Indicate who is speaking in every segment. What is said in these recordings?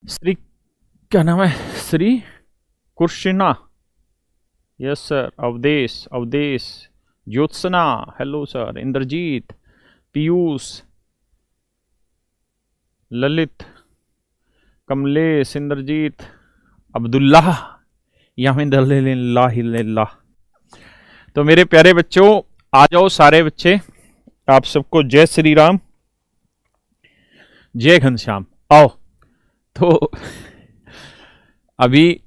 Speaker 1: श्री क्या नाम है? Shri Krishna. Yes sir. Avdhesh, Avdhesh, Jyotsna, hello sir. Indrajit, Piyush, Lalit, Kamlesh, Indrajit, Abdullah, यामिल्लाह। तो मेरे प्यारे बच्चों, आ जाओ सारे बच्चे। आप सबको जय श्री राम, जय घनश्याम। आओ। तो अभी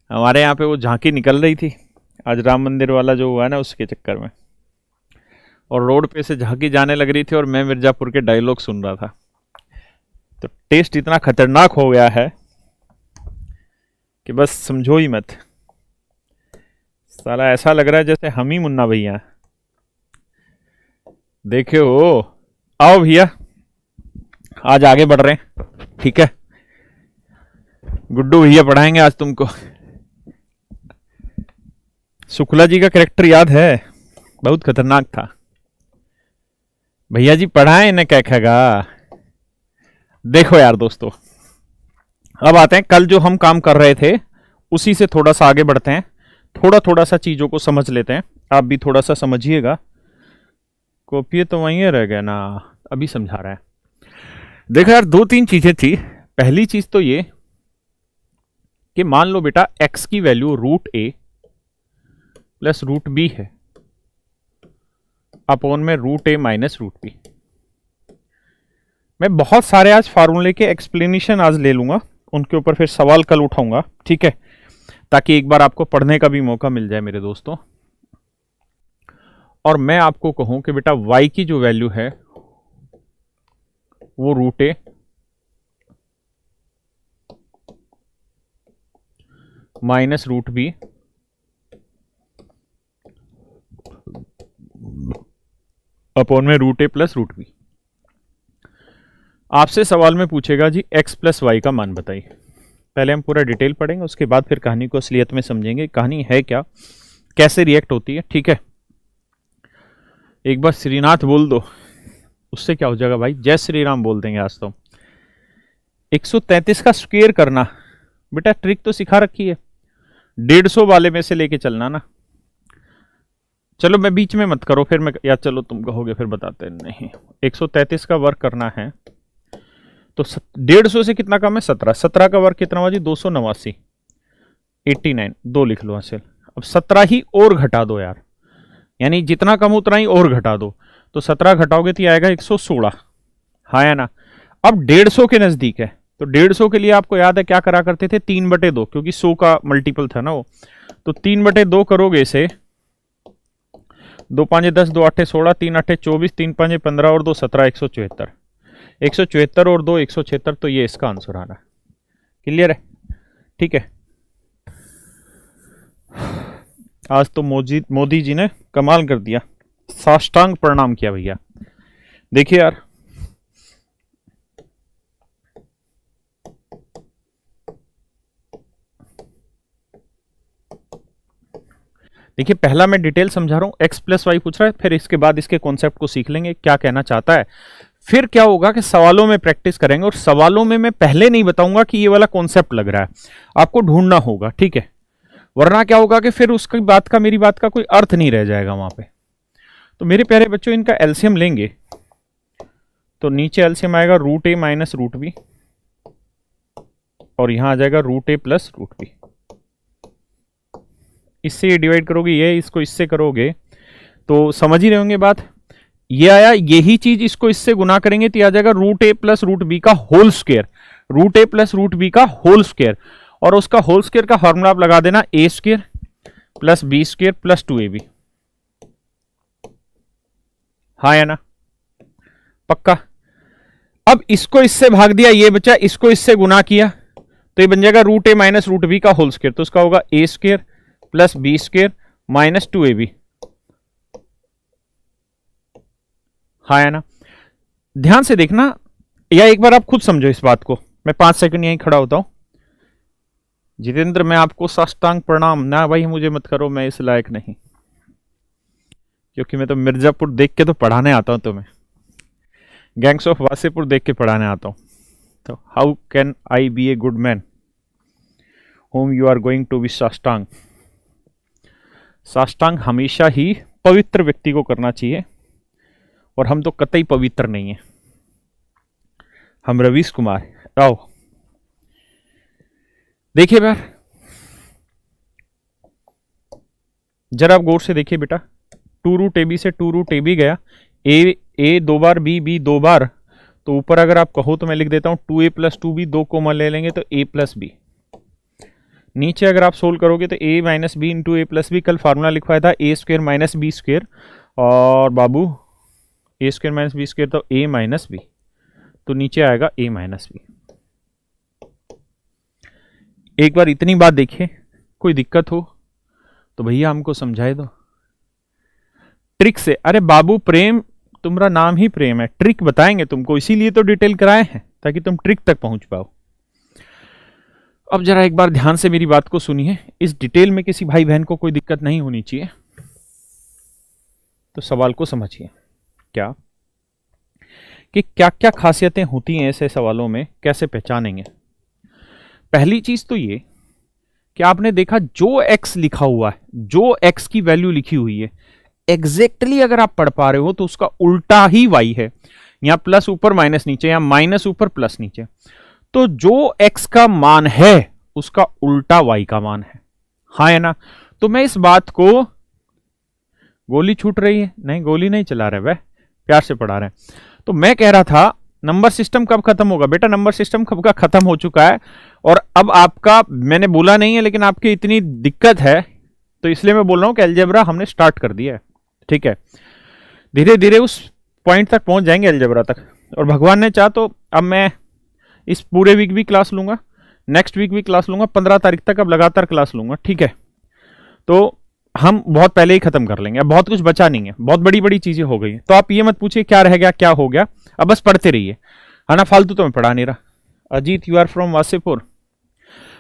Speaker 1: हमारे यहाँ पे वो झांकी निकल रही थी, आज राम मंदिर वाला जो हुआ है ना, उसके चक्कर में। और रोड पे से झांकी जाने लग रही थी और मैं मिर्जापुर के डायलॉग सुन रहा था। तो टेस्ट इतना खतरनाक हो गया है कि बस समझो ही मत। साला ऐसा लग रहा है जैसे हम ही मुन्ना भैया। देखे हो? आओ भैया, आज आगे बढ़ रहे हैं, ठीक है। गुड्डू भैया पढ़ाएंगे आज तुमको। शुक्ला जी का कैरेक्टर याद है? बहुत खतरनाक था। भैया जी पढ़ाएं, इन्हें क्या कहेगा। देखो यार दोस्तों, अब आते हैं कल जो हम काम कर रहे थे उसी से थोड़ा सा आगे बढ़ते हैं। थोड़ा सा चीजों को समझ लेते हैं। आप भी थोड़ा सा समझिएगा। कॉपी तो वहीं रह गया ना, अभी समझा रहा है। देखो यार, दो तीन चीजें थी। पहली चीज तो ये कि मान लो बेटा x की वैल्यू √a प्लस √b है अपॉन में √a माइनस √b। मैं बहुत सारे आज फार्मूले के एक्सप्लेनेशन आज ले लूंगा, उनके ऊपर फिर सवाल कल उठाऊंगा, ठीक है, ताकि एक बार आपको पढ़ने का भी मौका मिल जाए मेरे दोस्तों। और मैं आपको कहूं कि बेटा y की जो वैल्यू है वो √a माइनस √b अपॉन में √a प्लस √b। आपसे सवाल में पूछेगा जी x प्लस वाई का मान बताइए। पहले हम पूरा डिटेल पढ़ेंगे, उसके बाद फिर कहानी को असलियत में समझेंगे। कहानी है क्या, कैसे रिएक्ट होती है, ठीक है। एक बार श्रीनाथ बोल दो, उससे क्या हो जाएगा भाई, जय श्री राम बोल देंगे आज तो। 133 का स्क्वायर करना बेटा, ट्रिक तो सिखा रखी है। 150 वाले में से लेके चलना ना। चलो मैं बीच में मत करो, फिर मैं, या चलो तुम कहोगे फिर बताते नहीं। 133 का वर्क करना है तो 150 से कितना कम है, 17। 17 का वर्क कितना हुआ जी, 289, 89, 2 लिख लो हासिल। अब 17 ही और घटा दो यार, यानी जितना कम उतना ही और घटा दो। तो 17 घटाओगे तो आएगा 116, हाँ या ना। अब 150 के नजदीक है, तो 150 के लिए आपको याद है क्या करा करते थे, 3/2, क्योंकि 100 का मल्टीपल था ना वो। तो 3/2 करोगे इसे, 2 5 10, 2 8 16, 3 8 24, 3 5 15 और 2 17, 174। 174 और 2 176, तो ये इसका आंसर आ रहा है। क्लियर है, ठीक है। आज तो मोदी जी ने कमाल कर दिया, साष्टांग प्रणाम किया भैया। देखिए यार, देखिए पहला मैं डिटेल समझा रहा हूं, x प्लस वाई पूछ रहा है, फिर इसके बाद इसके कॉन्सेप्ट को सीख लेंगे क्या कहना चाहता है। फिर क्या होगा कि सवालों में प्रैक्टिस करेंगे, और सवालों में मैं पहले नहीं बताऊंगा कि ये वाला कॉन्सेप्ट लग रहा है, आपको ढूंढना होगा, ठीक है। वरना क्या होगा कि फिर उसकी बात का, मेरी बात का कोई अर्थ नहीं रह जाएगा वहां पे। तो मेरे प्यारे बच्चों, इनका एलसीएम लेंगे तो नीचे एलसीएम आएगा √a माइनस √b, और यहां आ जाएगा √a प्लस √b। इससे ये डिवाइड करोगे, ये इसको इससे करोगे, तो समझ ही रहे होंगे बात। ये आया, यही चीज इसको इससे गुना करेंगे तो आ जाएगा √a प्लस √b का whole square, √a plus √b का होल स्क्वायर। और उसका होल स्क्वायर का फॉर्मूला आप लगा देना, a square plus b square plus 2ab, हाँ या ना, पक्का। अब इसको इससे भाग दिया, ये बचा, इसको इससे गुना किया तो ये बन जाएगा √a माइनस √b का होल स्क्वायर, तो उसका होगा a square plus b square minus 2ab, हाँ या ना। ध्यान से देखना, या एक बार आप खुद समझो इस बात को। मैं 5 सेकंड यहीं खड़ा होता हूं। जितेंद्र, मैं आपको साष्टांग प्रणाम ना भाई, मुझे मत करो, मैं इस लायक नहीं, क्योंकि मैं तो मिर्जापुर देख के तो पढ़ाने आता हूं तुम्हें, गैंग्स ऑफ वासेपुर देख के पढ़ाने आता हूं। तो how can I be a good man home you are going to be साष्टांग। साष्टांग हमेशा ही पवित्र व्यक्ति को करना चाहिए, और हम तो कतई पवित्र नहीं है। हम रवीश कुमार आओ देखिए यार, जरा आप गौर से देखिए बेटा, 2 रूट ए बी से 2 रूट ए बी गया, ए 2 बार, बी 2 बार, तो ऊपर अगर आप कहो तो मैं लिख देता हूं 2a प्लस 2b, 2 कॉमन ले लेंगे तो a प्लस बी। नीचे अगर आप सोल्व करोगे तो a minus B into A plus B, कल फार्मूला लिखवाया था a square minus B square, और बाबू a square minus B square तो a माइनस बी, तो नीचे आएगा a माइनस बी। एक बार इतनी बात देखिए, कोई दिक्कत हो तो भैया हमको समझाए दो ट्रिक से। अरे बाबू प्रेम, तुम्हारा नाम ही प्रेम है, ट्रिक बताएंगे तुमको, इसीलिए तो डिटेल कराए हैं ताकि तुम ट्रिक तक पहुंच पाओ। अब जरा एक बार ध्यान से मेरी बात को सुनिए, इस डिटेल में किसी भाई बहन को कोई दिक्कत नहीं होनी चाहिए, तो सवाल को समझिए क्या कि क्या क्या खासियतें होती हैं ऐसे सवालों में, कैसे पहचानेंगे। पहली चीज तो ये कि आपने देखा जो x लिखा हुआ है, जो x की वैल्यू लिखी हुई है, एग्जैक्टली अगर आप पढ़ पा रहे हो तो उसका उल्टा ही y है। यहां प्लस ऊपर माइनस नीचे, या माइनस ऊपर प्लस नीचे, तो जो x का मान है उसका उल्टा y का मान है। हाँ है ना। तो मैं इस बात को, गोली छूट रही है, नहीं गोली नहीं चला रहे, वह प्यार से पढ़ा रहे हैं। तो मैं कह रहा था नंबर सिस्टम कब खत्म होगा बेटा, नंबर सिस्टम कब का खत्म हो चुका है, और अब आपका, मैंने बोला नहीं है लेकिन आपकी इतनी दिक्कत है तो इसलिए मैं बोल रहा हूं कि अलजेब्रा हमने स्टार्ट कर दिया है। ठीक है, धीरे धीरे उस पॉइंट तक पहुंच जाएंगे अलजेब्रा तक, और भगवान ने चाहा तो अब मैं इस पूरे वीक भी क्लास लूंगा, नेक्स्ट वीक भी क्लास लूंगा, 15 तारीख तक अब लगातार क्लास लूंगा। ठीक है, तो हम बहुत पहले ही खत्म कर लेंगे, अब बहुत कुछ बचा नहीं है, बहुत बड़ी बड़ी चीजें हो गई हैं। तो आप ये मत पूछिए क्या रह गया क्या हो गया, अब बस पढ़ते रहिए, है ना, फालतू तो मैं पढ़ा नहीं रहा। Ajit you are from Wasseypur.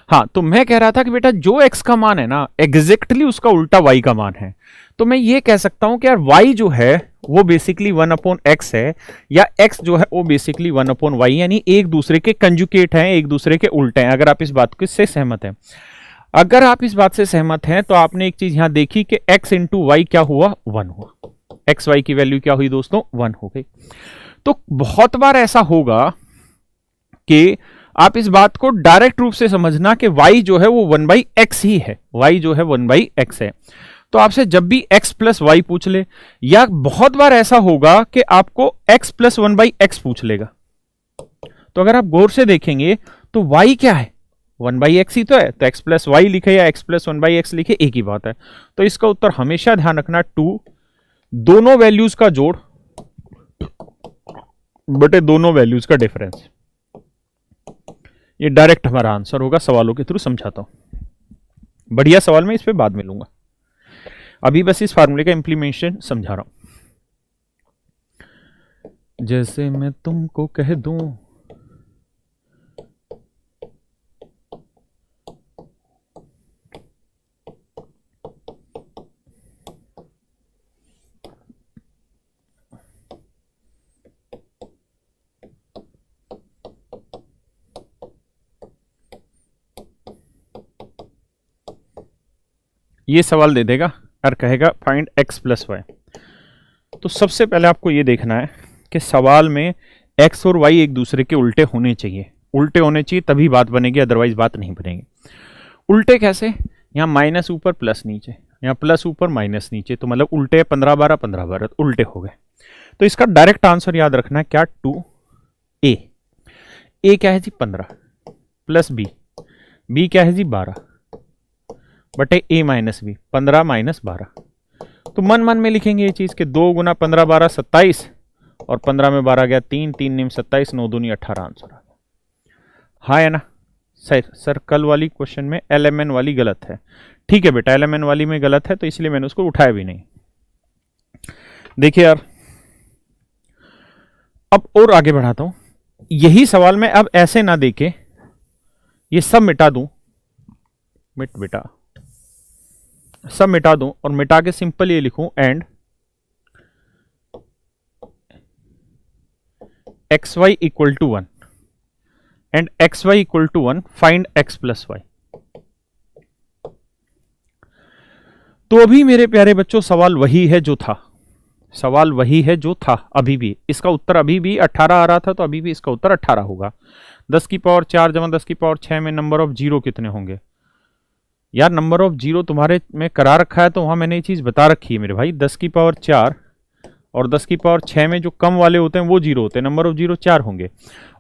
Speaker 1: हाँ, तो मैं कह रहा था कि बेटा जो x का मान है ना, एग्जैक्टली उसका उल्टा y का मान है। तो मैं ये कह सकता हूं कि यार y जो है वो बेसिकली 1/x है, या x जो है वो बेसिकली 1/y, यानी एक दूसरे के कंजुकेट हैं, एक दूसरे के उल्टे हैं। अगर आप इस बात से सहमत हैं, अगर आप इस बात से सहमत हैं तो आपने एक चीज यहां देखी कि x इंटू वाई क्या हुआ, 1 हुआ। एक्स वाई की वैल्यू क्या हुई दोस्तों, 1 हो गई। तो बहुत बार ऐसा होगा कि आप इस बात को डायरेक्ट रूप से समझना कि y जो है वो 1/x ही है, y जो है 1/x है। तो आपसे जब भी x प्लस वाई पूछ ले, या बहुत बार ऐसा होगा कि आपको x प्लस 1/x पूछ लेगा, तो अगर आप गौर से देखेंगे तो y क्या है, 1/x ही तो है, तो x प्लस वाई लिखे या x प्लस 1/x लिखे एक ही बात है। तो इसका उत्तर हमेशा ध्यान रखना 2, दोनों वैल्यूज का जोड़ बटे दोनों वैल्यूज का डिफरेंस। ये डायरेक्ट हमारा आंसर होगा, सवालों के थ्रू समझाता हूं। बढ़िया सवाल में इस पे बाद में लूंगा, अभी बस इस फार्मूले का इंप्लीमेंटेशन समझा रहा हूं। जैसे मैं तुमको कह दूं, ये सवाल दे देगा और कहेगा फाइंड x प्लस वाई। तो सबसे पहले आपको ये देखना है कि सवाल में x और y एक दूसरे के उल्टे होने चाहिए, उल्टे होने चाहिए तभी बात बनेगी, अदरवाइज बात नहीं बनेगी। उल्टे कैसे, यहाँ माइनस ऊपर प्लस नीचे, यहाँ प्लस ऊपर माइनस नीचे, तो मतलब उल्टे 15-12 15-12 उल्टे हो गए। तो इसका डायरेक्ट आंसर याद रखना है क्या, 2a। a क्या है जी 15 प्लस b क्या है जी 12 बटे a माइनस बी, 15 माइनस 12। तो मन मन में लिखेंगे ये चीज के 2 गुना 15 12 27, और 15 में 12 गया 3, 3 निम 27, 9 दूनी 18 आंसर आ गया। हाँ है ना सर कल वाली क्वेश्चन में LMN वाली गलत है। ठीक है बेटा, LMN वाली में गलत है तो इसलिए मैंने उसको उठाया भी नहीं। देखिए यार, अब और आगे बढ़ाता हूं। यही सवाल में अब ऐसे ना देके ये सब मिटा दूं, मिट बेटा, सब मिटा दूं और मिटा के सिंपल ये लिखूं and xy equal to 1। And X Y equal to 1, find X plus Y. तो अभी मेरे प्यारे बच्चों सवाल वही है जो था, सवाल वही है जो था अभी भी। इसका उत्तर अभी भी 18 आ रहा था, तो अभी भी इसका उत्तर 18 होगा। 10 की पावर 4 जमा 10 की पावर 6 में नंबर ऑफ जीरो कितने होंगे? यार नंबर ऑफ जीरो तुम्हारे में करा रखा है, तो वहां मैंने ये चीज बता रखी है मेरे भाई। 10 की पावर 4 और 10 की पावर 6 में जो कम वाले होते हैं वो जीरो होते हैं, नंबर ऑफ जीरो 4 होंगे।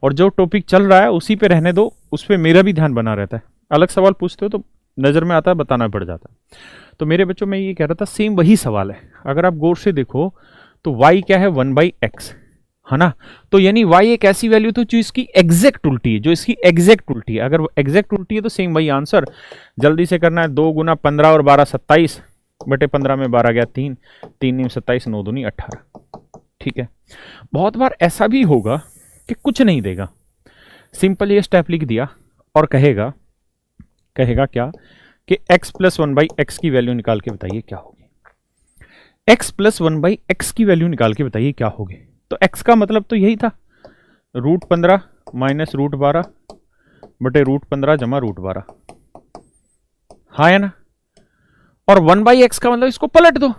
Speaker 1: और जो टॉपिक चल रहा है उसी पे रहने दो, उस पर मेरा भी ध्यान बना रहता है। अलग सवाल पूछते हो तो नजर में आता है, बताना पड़ जाता है। तो मेरे बच्चों में ये कह रहा था सेम वही सवाल है। अगर आप गौर से देखो तो y क्या है, 1/x है ना। तो यानी y एक ऐसी वैल्यू तो जो इसकी एग्जैक्ट उल्टी है, जो इसकी एग्जैक्ट उल्टी है। अगर एग्जैक्ट उल्टी है तो सेम वही आंसर। जल्दी से करना है, 2 गुना 15 और 12 27 बटे 15 में 12 गया 3, 3 नीम 27, 9 दूनी 18। ठीक है। बहुत बार ऐसा भी होगा कि कुछ नहीं देगा, सिंपल ये स्टेप लिख दिया और कहेगा क्या कि x प्लस 1/x की वैल्यू निकाल के बताइए क्या होगी। x प्लस 1/x की वैल्यू निकाल के बताइए क्या होगी। तो x का मतलब तो यही था, √15 माइनस √12 बटे √15 जमा √12, हाँ है ना। और 1/x का मतलब इसको पलट दो,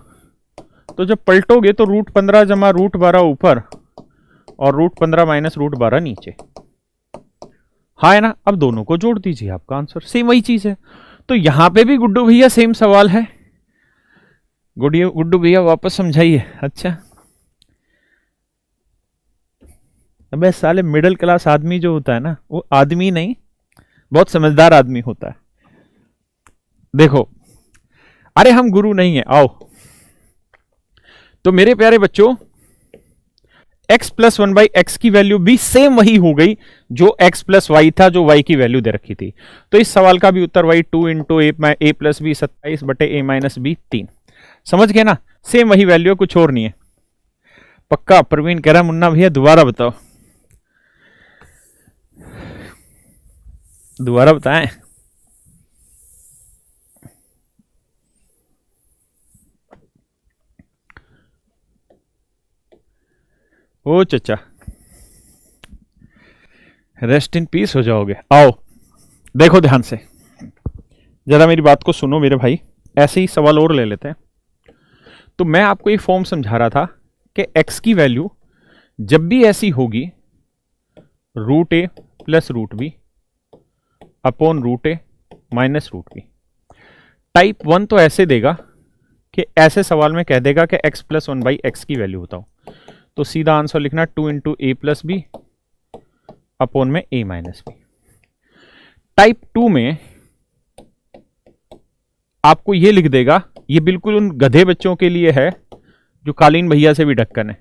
Speaker 1: तो जब पलटोगे तो √15 जमा √12 ऊपर और √15 माइनस √12 नीचे, हाँ है ना। अब दोनों को जोड़ दीजिए, आपका आंसर सेम वही चीज है। तो यहां पे भी गुड्डू भैया सेम सवाल है। गुड्डू भैया वापस समझाइए। अच्छा, अबे साले मिडिल क्लास आदमी जो होता है ना, वो आदमी नहीं, बहुत समझदार आदमी होता है। देखो, अरे हम गुरु नहीं है, आओ। तो मेरे प्यारे बच्चों x प्लस 1/x की वैल्यू भी सेम वही हो गई जो x प्लस वाई था, जो y की वैल्यू दे रखी थी। तो इस सवाल का भी उत्तर वही 2 इंटू ए प्लस बी 27 बटे ए माइनस बी 3। समझ गए ना, सेम वही वैल्यू, कुछ और नहीं है। पक्का? प्रवीण कह रहा मुन्ना भैया दोबारा बताओ, दोबारा बताएं। ओ चचा, रेस्ट इन पीस हो जाओगे। आओ देखो ध्यान से, जरा मेरी बात को सुनो मेरे भाई। ऐसे ही सवाल और ले लेते हैं। तो मैं आपको ये फॉर्म समझा रहा था कि x की वैल्यू जब भी ऐसी होगी, √a plus √b upon √a minus √b। Type 1 तो ऐसे देगा कि ऐसे सवाल में कह देगा कि x प्लस 1/x की वैल्यू बताओ, तो सीधा आंसर लिखना 2 into A plus B upon में a माइनस बी। टाइप 2 में आपको यह लिख देगा, ये बिल्कुल उन गधे बच्चों के लिए है जो कालीन भैया से भी ढक्कन है,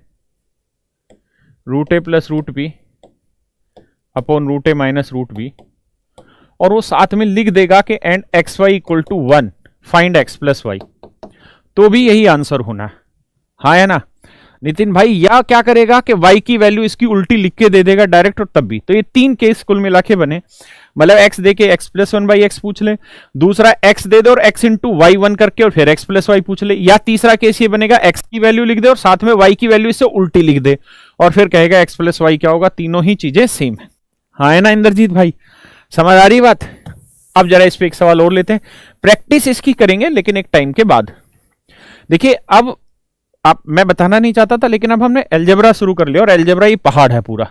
Speaker 1: √a plus √b upon √a minus √b, और वो साथ में लिख देगा कि and X Y equal to 1, find x plus Y. तो भी यही आंसर होना है, हाँ है ना नितिन भाई। या क्या करेगा कि y की वैल्यू इसकी उल्टी लिख के दे देगा डायरेक्ट, और तब भी। तो ये 3 केस कुल मिला के बने, मतलब x दे के x प्लस 1/x पूछ ले, दूसरा x दे दे और x इंटू वाई 1 करके और फिर x प्लस वाई पूछ ले, या तीसरा केस ये बनेगा x की वैल्यू लिख दे और साथ में y की वैल्यू इससे उल्टी लिख दे और फिर कहेगा x प्लस वाई क्या होगा। तीनों ही चीजें सेम है, हाँ है ना इंद्रजीत भाई, समझ आ रही बात। अब जरा इस पे एक सवाल और लेते हैं, प्रैक्टिस इसकी करेंगे लेकिन एक टाइम के बाद। देखिए अब आप, मैं बताना नहीं चाहता था लेकिन अब हमने अलजेब्रा शुरू कर लिया, और अलजेब्रा ये पहाड़ है पूरा,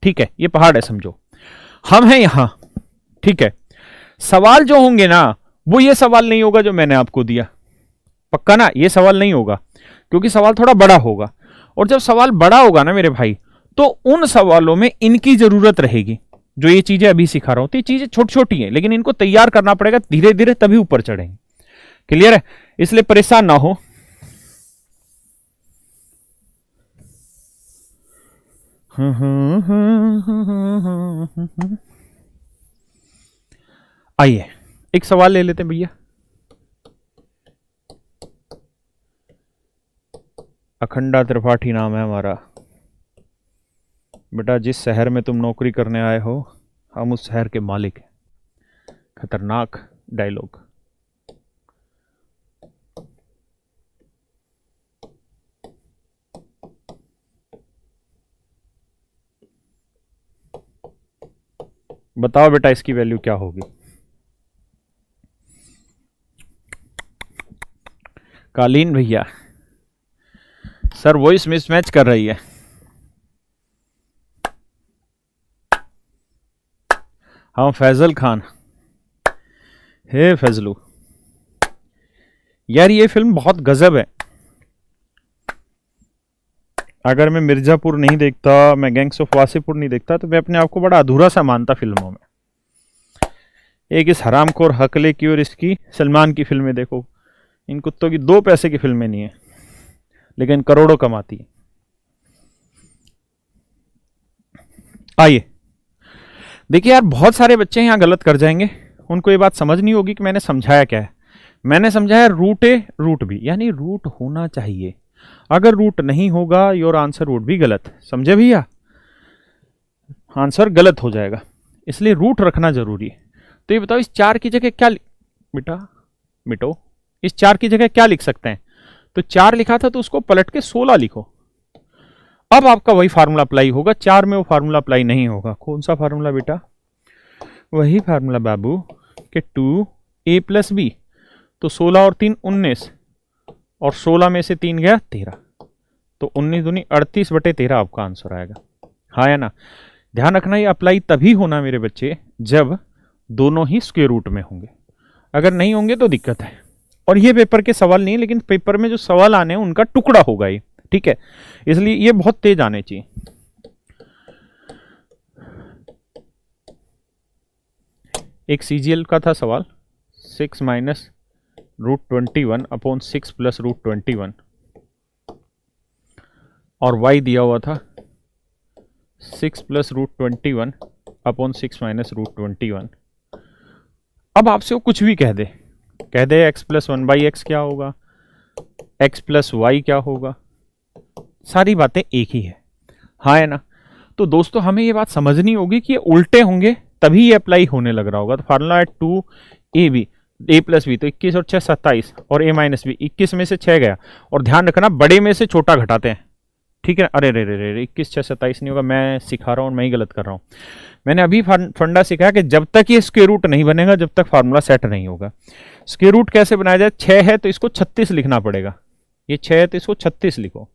Speaker 1: ठीक है, ये पहाड़ है समझो, हम हैं यहां, ठीक है। सवाल जो होंगे ना वो ये सवाल नहीं होगा जो मैंने आपको दिया, पक्का ना, ये सवाल नहीं होगा, क्योंकि सवाल थोड़ा बड़ा होगा। और जब सवाल बड़ा होगा ना मेरे भाई, तो उन सवालों में इनकी जरूरत रहेगी, जो ये चीजें अभी सिखा रहा हूं। तो ये चीजें छोटी छोटी हैं लेकिन इनको तैयार करना पड़ेगा धीरे धीरे, तभी ऊपर चढ़ेंगे। क्लियर है? इसलिए परेशान ना हो। आइए एक सवाल ले लेते हैं भैया। अखंडा त्रिपाठी नाम है हमारा। बेटा जिस शहर में तुम नौकरी करने आए हो, हम उस शहर के मालिक हैं। खतरनाक डायलॉग। बताओ बेटा इसकी वैल्यू क्या होगी। कालीन भैया, सर वॉइस मिसमैच कर रही है। हाँ फैजल खान, हे फैजलू, यार ये फिल्म बहुत गजब है। अगर मैं मिर्जापुर नहीं देखता, मैं गैंग्स ऑफ वासेपुर नहीं देखता, तो मैं अपने आप को बड़ा अधूरा सा मानता फिल्मों में। एक इस हरामखोर हकले की और इसकी सलमान की फिल्में देखो, इन कुत्तों की 2 पैसे की फिल्में नहीं है, लेकिन करोड़ों कमाती है। आइए देखिए यार, बहुत सारे बच्चे यहाँ गलत कर जाएंगे, उनको ये बात समझ नहीं होगी कि मैंने समझाया क्या है। मैंने समझाया रूट ए रूट बी, यानी रूट होना चाहिए। अगर रूट नहीं होगा योर आंसर वुड भी गलत, समझे भैया, आंसर गलत हो जाएगा, इसलिए रूट रखना जरूरी है। तो ये बताओ इस 4 की जगह क्या बेटा मिटो, इस 4 की जगह क्या लिख सकते हैं। तो 4 लिखा था तो उसको पलट के 16 लिखो। अब आपका वही फार्मूला अप्लाई होगा, 4 में वो फार्मूला अप्लाई नहीं होगा। कौन सा फार्मूला बेटा, वही फार्मूला बाबू कि 2a + b, तो 16 और 3 19, और 16 में से 3 गया 13, तो 19 दूनी 38/13 आपका आंसर आएगा। हाँ या ना। ध्यान रखना ये अप्लाई तभी होना मेरे बच्चे जब दोनों ही स्क्वायर रूट में होंगे, अगर नहीं होंगे तो दिक्कत है। और ये पेपर के सवाल नहीं है, लेकिन पेपर में जो सवाल आने हैं उनका टुकड़ा होगा ये, ठीक है, इसलिए ये बहुत तेज आने चाहिए। एक सीजीएल का था सवाल, 6 - √21/6 + √21, और y दिया हुआ था 6 + √21/6 - √21। अब आपसे वो कुछ भी कह दे x + 1/x क्या होगा, x + y क्या होगा, सारी बातें एक ही है। हाँ है ना। तो दोस्तों हमें ये बात समझनी होगी कि ये उल्टे होंगे तभी ये अप्लाई होने लग रहा होगा। तो फार्मूला है 2ab, a + b, तो 21 और 6 27, और a - b, 21 में से 6 गया। और ध्यान रखना बड़े में से छोटा घटाते हैं, ठीक है। अरे रे रे रे 21 6 27 नहीं होगा, मैं सिखा रहा हूँ, मैं ही गलत कर रहा हूँ। मैंने अभी फंडा सिखाया कि जब तक ये स्क्वायर रूट नहीं बनेगा, जब तक फार्मूला सेट नहीं होगा। स्क्वायर रूट कैसे बनाया जाए, 6 है तो इसको 36 लिखना पड़ेगा, ये 6 है तो इसको 36 लिखो,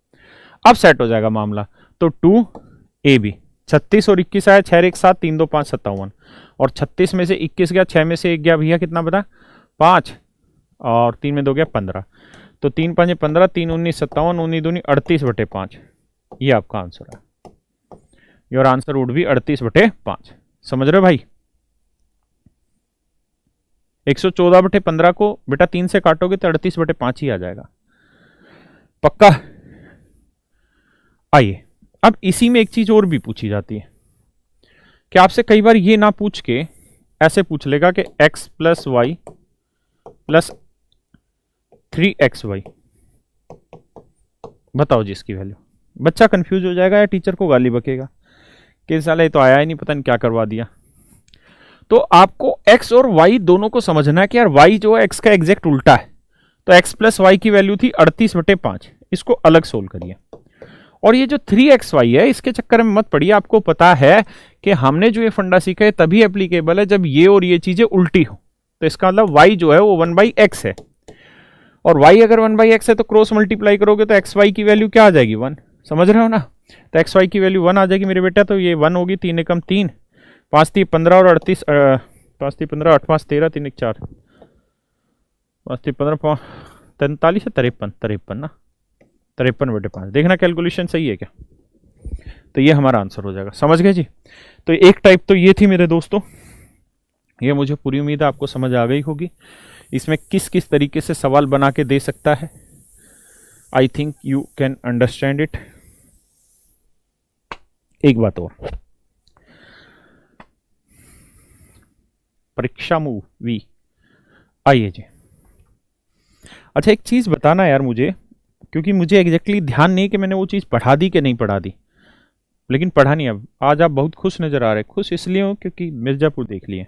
Speaker 1: अब सेट हो जाएगा मामला। तो 2ab, 36 और 21 आया, 6 1 7, 3 2 5 57, और 36 में से 21 गया, 6 में से 1 गया भैया, कितना बता 5, और 3 में 2 गया 15, तो 3 5 15, 3 19 57, 19 दूनी 38/5, ये आपका आंसर है। योर आंसर वुड भी 38/5, समझ रहे हो भाई। 114/15 को बेटा 3 से काटोगे तो 38/5 ही आ जाएगा, पक्का। आइए अब इसी में एक चीज और भी पूछी जाती है कि आपसे कई बार ये ना पूछ के ऐसे पूछ लेगा कि x + y + 3xy, बताओ जिसकी वैल्यू। बच्चा कंफ्यूज हो जाएगा या टीचर को गाली बकेगा कि साला ये तो आया ही नहीं, पता नहीं क्या करवा दिया। तो आपको x और y दोनों को समझना है कि यार y जो है x का एग्जैक्ट उल्टा है। तो x + y की वैल्यू थी 38/5, इसको अलग सोल्व करिए। और ये जो 3xy है इसके चक्कर में मत पड़िए, आपको पता है कि हमने जो ये फंडा सीखा है तभी एप्लीकेबल है जब ये और ये चीजें उल्टी हो। तो इसका मतलब y जो है वो 1/x है, और y अगर 1/x है तो क्रॉस मल्टीप्लाई करोगे तो xy की वैल्यू क्या आ जाएगी 1, समझ रहे हो ना। तो xy की वैल्यू 1 आ जाएगी मेरे बेटा, तो ये 1 होगी, 3 एकम 3, 5 3 15 और 38, 5 3 15, 8 5 13, 3 1 4, 5 3 15, 43 है 53 ना, 53/5। देखना कैलकुलेशन सही है क्या, तो ये हमारा आंसर हो जाएगा, समझ गए जी। तो एक टाइप तो ये थी मेरे दोस्तों, ये मुझे पूरी उम्मीद है आपको समझ आ गई होगी। इसमें किस किस तरीके से सवाल बना के दे सकता है, I think you can understand it. एक बात और, परीक्षा मूवी, आइए जी। अच्छा एक चीज बताना यार मुझे, क्योंकि मुझे एग्जैक्टली ध्यान नहीं कि मैंने वो चीज पढ़ा दी कि नहीं पढ़ा दी, लेकिन पढ़ा नहीं। अब आज आप बहुत खुश नजर आ रहे, खुश इसलिए हो क्योंकि मिर्जापुर देख लिए।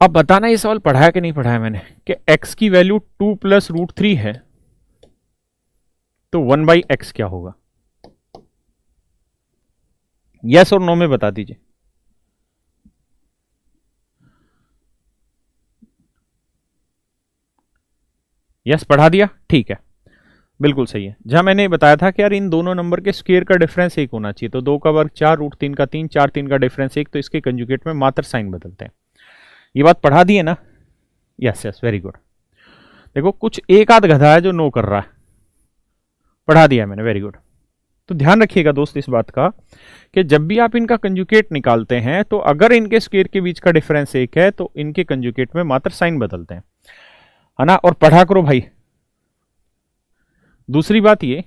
Speaker 1: अब बताना ये सवाल पढ़ाया कि नहीं पढ़ाया मैंने, कि x की वैल्यू 2 + √3 है तो 1/x क्या होगा, यस और नो में बता दीजिए। यस, पढ़ा दिया, ठीक है, बिल्कुल सही है। जहां मैंने बताया था कि यार इन दोनों नंबर के स्क्वायर का डिफरेंस 1 होना चाहिए, तो 2 का वर्ग 4, रूट 3 का 3, 4 3 का डिफरेंस 1, तो इसके कंजुगेट में मात्र साइन बदलते हैं। ये बात पढ़ा दी है ना? Yes yes, very good. देखो कुछ एक आध गधा है जो नो कर रहा है, पढ़ा दिया मैंने, वेरी गुड। तो ध्यान रखिएगा दोस्त इस बात का कि जब भी आप इनका कंजुगेट निकालते हैं तो अगर इनके स्क्वायर के बीच का डिफरेंस 1 है तो इनके कंजुगेट में मात्र साइन बदलते हैं, है ना? और पढ़ा करो भाई। दूसरी बात ये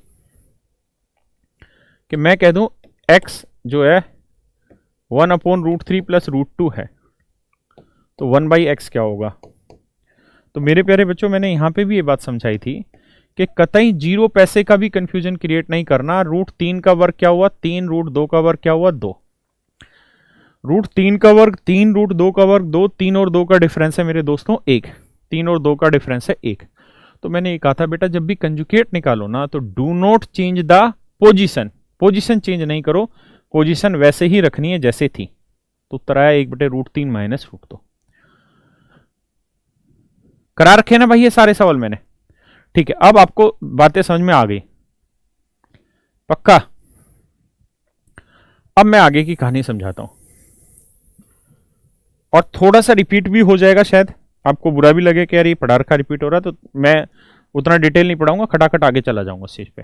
Speaker 1: कि मैं कह दूं x जो है 1/√3 प्लस √2 है, तो 1/x क्या होगा? तो मेरे प्यारे बच्चों, मैंने यहां पे भी ये बात समझाई थी कि कतई 0 पैसे का भी कंफ्यूजन क्रिएट नहीं करना। √3 का वर्ग क्या हुआ? 3, √2 का वर्ग क्या हुआ? 2। √3 का वर्ग 3, √2 का वर्ग 2, 3 और 2 का डिफरेंस है मेरे दोस्तों 1, 3 और 2 का डिफरेंस है 1। तो मैंने ये कहा था बेटा जब भी कंजुगेट निकालो ना तो do not change the position, position change नहीं करो, पोजीशन वैसे ही रखनी है जैसे थी। तो उत्तर आया 1/√3 माइनस √2। करा रखे ना भाई ये सारे सवाल मैंने, ठीक है? अब आपको बातें समझ में आ गई पक्का? अब मैं आगे की कहानी समझाता हूं और थोड़ा सा रिपीट भी हो जाएगा, शायद आपको बुरा भी लगे कि यार ये पढ़ा रखा रिपीट हो रहा है, तो मैं उतना डिटेल नहीं पढ़ाऊंगा, खटाखट आगे चला जाऊंगा इस चीज पे।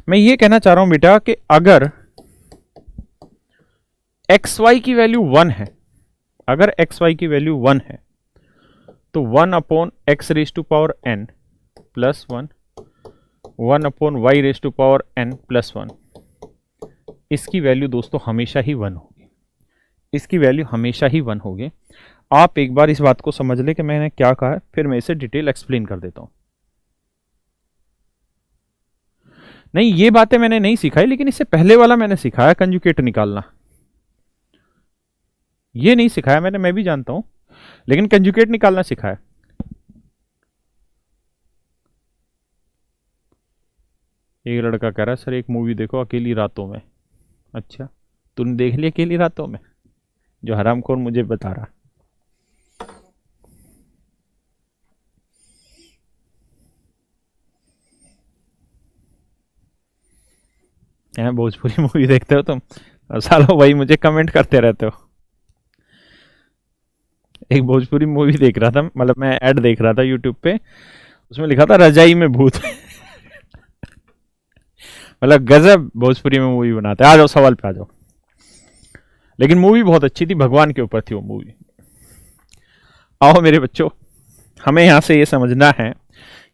Speaker 1: मैं ये कहना चाह रहा हूं बेटा कि अगर xy की वैल्यू 1 है, अगर xy की वैल्यू 1 है तो 1/x⁴n प्लस 1, 1/y⁴n प्लस 1, इसकी वैल्यू दोस्तों हमेशा ही 1 होगी, इसकी वैल्यू हमेशा ही 1 होगी। आप एक बार इस बात को समझ ले कि मैंने क्या कहा है, फिर मैं इसे डिटेल एक्सप्लेन कर देता हूं। नहीं, ये बातें मैंने नहीं सिखाई, लेकिन इससे पहले वाला मैंने सिखाया कंजुगेट निकालना, ये नहीं सिखाया मैंने, मैं भी जानता हूं, लेकिन कंजुगेट निकालना सिखाया। एक लड़का कह रहा है सर एक मूवी देखो अकेली रातों में। अच्छा, तूने देख लिया अकेली रातों में, जो हरामखोर मुझे बता रहा। भोजपुरी मूवी देखते हो तुम? सालों भाई मुझे कमेंट करते रहते हो। एक भोजपुरी मूवी देख रहा था, मतलब मैं ऐड देख रहा था यूट्यूब पे, उसमें लिखा था रजाई में भूत। मतलब गजब भोजपुरी में मूवी बनाते हैं। आ जाओ सवाल पे आ जाओ। लेकिन मूवी बहुत अच्छी थी, भगवान के ऊपर थी वो मूवी। आओ मेरे बच्चों, हमें यहां से ये समझना है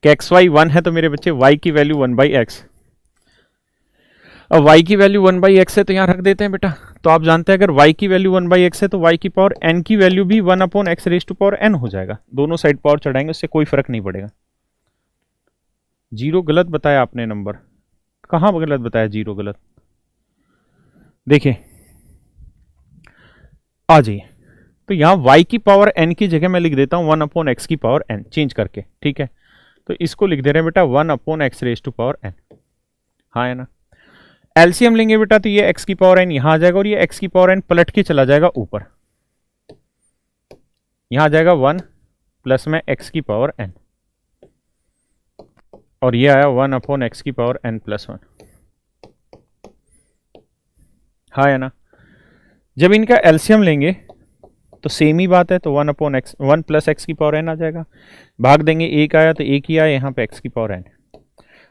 Speaker 1: कि xy 1 है तो मेरे बच्चे y की वैल्यू 1/x। अब y की वैल्यू 1/x है तो यहां रख देते हैं बेटा। तो आप जानते हैं अगर y की वैल्यू 1/x है तो y की पावर n की वैल्यू भी 1/x⁴n हो जाएगा। दोनों साइड पावर चढ़ाएंगे, उससे कोई फर्क नहीं पड़ेगा। 0 गलत बताया आपने नंबर, कहां गलत बताया? 0 गलत, देखिए आ जाइए। तो यहां y की पावर n की जगह मैं लिख देता हूं 1/x की पावर n चेंज करके, ठीक है? तो इसको लिख दे रहे हैं बेटा 1/x⁴n। हाँ है ना? एलसीएम लेंगे बेटा तो ये x की पावर n यहां आ जाएगा और ये x की पावर n पलट के चला जाएगा ऊपर, यहां आ जाएगा 1 प्लस में x की पावर n, और ये आया 1/x की पावर n प्लस 1। हाँ है ना? जब इनका एलसीएम लेंगे तो सेम ही बात है, तो 1 प्लस x की पावर n आ जाएगा। भाग देंगे, एक आया तो एक ही आया, यहाँ पे x की पावर n।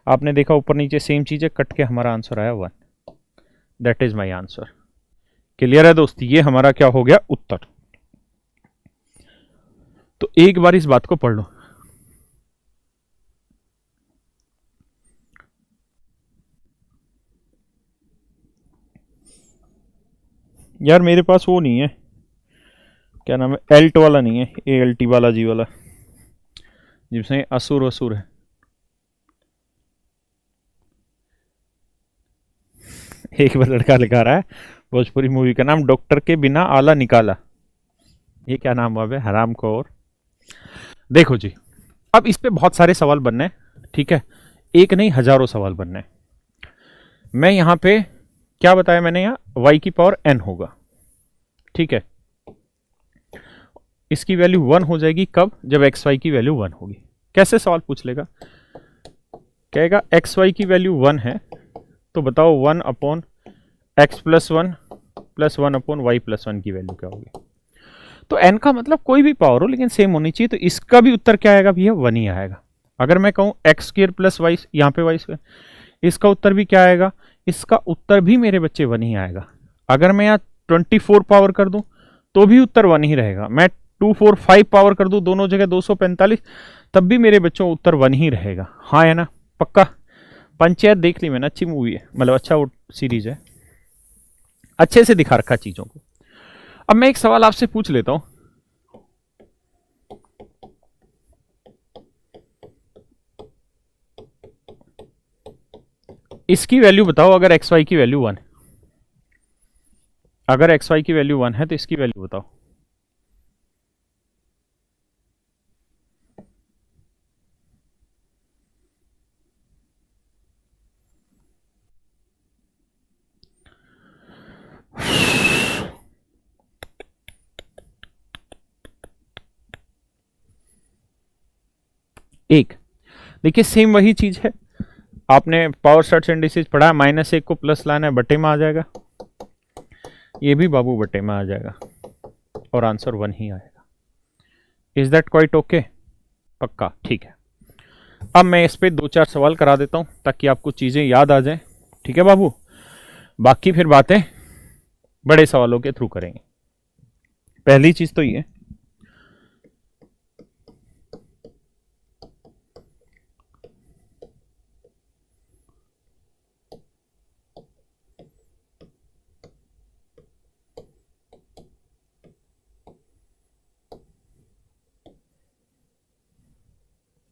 Speaker 1: आपने देखा ऊपर नीचे सेम चीज है, कट के हमारा आंसर आया 1। That is my answer. Clear है दोस्त? ये हमारा क्या हो गया? उत्तर। तो एक बार इस बात को पढ़ लो। यार मेरे पास वो नहीं है, क्या नाम है, एल्ट वाला नहीं है, ALT वाला जी वाला, जिसमें असुर असुर है। एक बार लड़का लिखा रहा है भोजपुरी मूवी का नाम डॉक्टर के बिना आला निकाला। ये क्या नाम हुआ बे, हराम खोर। देखो जी, अब इस पे बहुत सारे सवाल बनने हैं, ठीक है? एक नहीं हजारों सवाल बनने हैं। मैं यहां पे क्या बताया मैंने, यहां y की पावर n होगा, ठीक है? इसकी वैल्यू 1 हो जाएगी कब? जब xy की वैल्यू 1 होगी। कैसे सवाल पूछ लेगा, कहेगा एक्स वाई की वैल्यू 1 है तो बताओ 1 upon X plus 1 plus 1 upon Y plus 1 की वैल्यू क्या होगी। तो n का मतलब कोई भी पावर हो लेकिन सेम होनी चाहिए, तो इसका भी उत्तर क्या आएगा भैया, 1 ही आएगा। अगर मैं कहूँ एक्स स्क्र प्लस वाई, यहाँ पे वाई स्क्र, इसका उत्तर भी क्या आएगा, इसका उत्तर भी मेरे बच्चे 1 ही आएगा। अगर मैं यहाँ 24 पावर कर दूं तो भी उत्तर 1 ही रहेगा। मैं 245 पावर कर दूं दोनों जगह 245, तब भी मेरे बच्चों उत्तर 1 ही रहेगा। हाँ है ना, पक्का। पंचायत देख ली मैंने, अच्छी मूवी है, मतलब अच्छा वो सीरीज है, अच्छे से दिखा रखा चीजों को। अब मैं एक सवाल आपसे पूछ लेता हूं, इसकी वैल्यू बताओ अगर एक्स वाई की वैल्यू 1, अगर एक्स वाई की वैल्यू 1 है तो इसकी वैल्यू बताओ। एक, देखिए सेम वही चीज है, आपने पावर स्टार्ट इंडिसेज पढ़ा, -1 को प्लस लाना है, बटे में आ जाएगा, ये भी बाबू बटे में आ जाएगा और आंसर 1 ही आएगा। इज दैट क्वाइट ओके, पक्का, ठीक है। अब मैं इस पे 2-4 सवाल करा देता हूं ताकि आपको चीजें याद आ जाए, ठीक है बाबू। बाकी फिर बातें बड़े सवालों के थ्रू करेंगे। पहली चीज तो ये,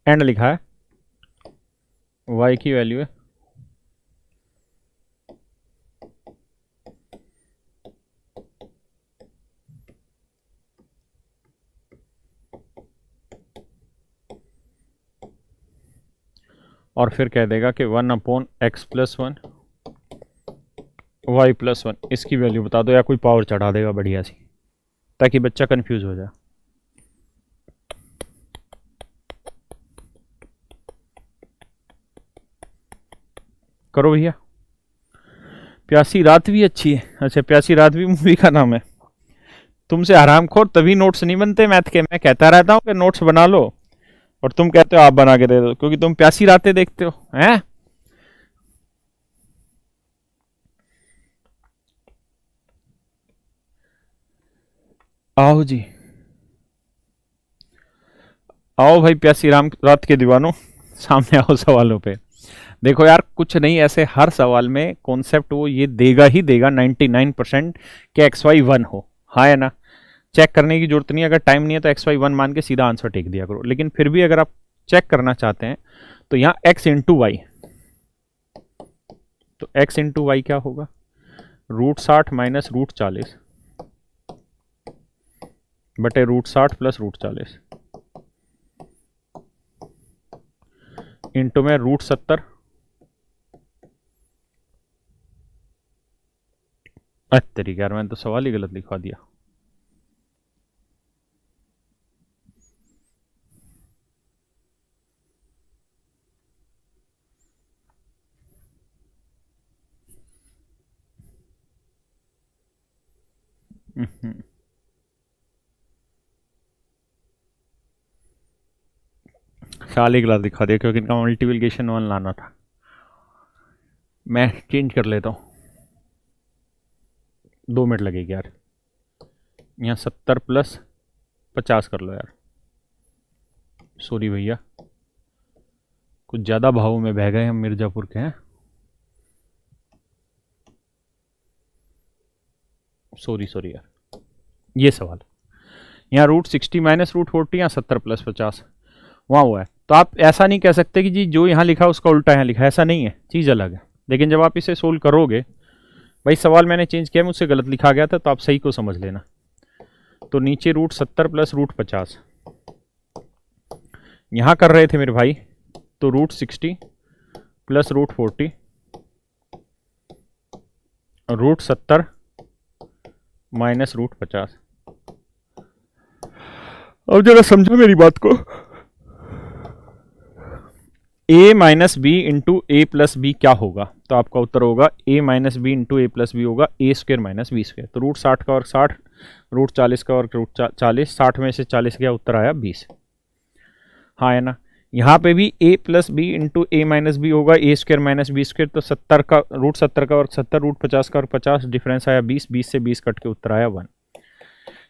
Speaker 1: एंड लिखा है y की वैल्यू है और फिर कह देगा कि 1 upon X plus 1 Y plus 1, इसकी वैल्यू बता दो, या कोई पावर चढ़ा देगा बढ़िया सी ताकि बच्चा कंफ्यूज हो जाए। करो भैया। प्यासी रात भी अच्छी है, अच्छा प्यासी रात भी मूवी का नाम है। तुमसे हरामखोर तभी नोट्स नहीं बनते मैथ के, मैं कहता रहता हूँ कि नोट्स बना लो और तुम कहते हो आप बना के दे दो, क्योंकि तुम प्यासी रातें देखते हो हैं। आओ जी, आओ भाई प्यासी राम रात के दीवानों, सामने आओ सवालों पे। देखो यार कुछ नहीं, ऐसे हर सवाल में कॉन्सेप्ट वो ये देगा ही देगा 99% कि एक्स वाई 1 हो, हाँ है ना। चेक करने की जरूरत नहीं, अगर टाइम नहीं है तो एक्स वाई 1 मान के सीधा आंसर टेक दिया करो। लेकिन फिर भी अगर आप चेक करना चाहते हैं तो यहाँ एक्स इंटू वाई, तो एक्स इंटू वाई क्या होगा, √60 माइनस √40 बटे √60 प्लस √40 इंटू में √70, तरीके यार मैंने तो सवाल ही गलत लिखवा दिया। साल ही गलत दिखा दिया क्योंकि इनका मल्टीप्लिकेशन 1 लाना था। मैं चेंज कर लेता हूँ, 2 मिनट लगेगी यार। यहाँ 70 प्लस 50 कर लो यार, सॉरी भैया कुछ ज़्यादा भावों में बह गए हम मिर्ज़ापुर के हैं, सॉरी यार। ये सवाल यहाँ √60 माइनस √40, यहाँ 70 प्लस 50 वहाँ हुआ है। तो आप ऐसा नहीं कह सकते कि जी जो यहाँ लिखा उसका उल्टा यहाँ लिखा, ऐसा नहीं है, चीज़ अलग है। लेकिन जब आप इसे सोल्व करोगे, भाई सवाल मैंने चेंज किया, मुझसे गलत लिखा गया था, तो आप सही को समझ लेना। तो नीचे √70 प्लस √50 यहाँ कर रहे थे मेरे भाई, तो √60 प्लस √40 √70 माइनस √50। अब जरा समझो मेरी बात को, ए minus B into A plus B क्या होगा? तो आपका उत्तर होगा ए minus B into A plus B होगा A square minus B square. तो रूट 60 का वर्ग 60, रूट 40 का वर्ग रूट 40, 60 में से 40 गया, उत्तर आया 20। हाँ है ना। यहाँ पे भी a plus B into A minus B होगा A square minus B square. तो 70 का रूट 70 का वर्ग 70, रूट 50 का वर्ग 50, डिफरेंस आया 20, 20 से 20 कट के उत्तर आया 1।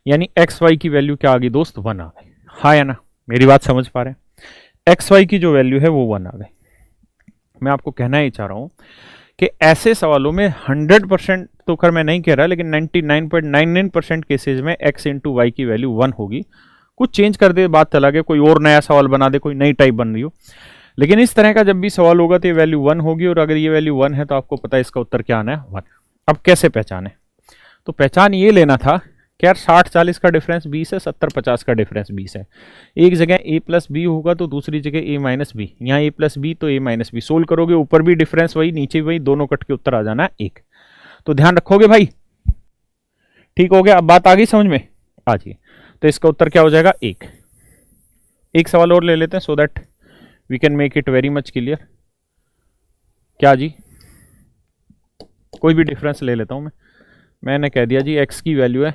Speaker 1: यानी एक्स वाई की वैल्यू क्या आ गई दोस्त? 1 आ गई। हाँ है ना, मेरी बात समझ पा रहे हैं? एक्स वाई की जो वैल्यू है वो 1 आ गई। मैं आपको कहना ही चाह रहा हूं कि ऐसे सवालों में 100% तो कर मैं नहीं कह रहा, लेकिन 99.99% केसेज में x इंटू वाई की वैल्यू 1 होगी। कुछ चेंज कर दे, बात चला गया, कोई और नया सवाल बना दे, कोई नई टाइप बन रही हो, लेकिन इस तरह का जब भी सवाल होगा तो ये वैल्यू 1 होगी। और अगर ये वैल्यू 1 है तो आपको पता है इसका उत्तर क्या आना है? 1। अब कैसे पहचाने? तो पहचान ये लेना था कि यार 60-40 का डिफरेंस 20 है, 70-50 का डिफरेंस 20 है। एक जगह a प्लस बी होगा तो दूसरी जगह a माइनस बी, यहाँ a प्लस बी तो a माइनस बी। सोल्व करोगे ऊपर भी डिफरेंस वही, नीचे भी वही, दोनों कट के उत्तर आ जाना है 1। तो ध्यान रखोगे भाई? ठीक हो गया? अब बात आ गई समझ में? आ जाइए। तो इसका उत्तर क्या हो जाएगा? 1। एक सवाल और ले लेते हैं so that we can make it very much clear. क्या जी? कोई भी डिफरेंस ले लेता हूं मैंने कह दिया जी x की वैल्यू है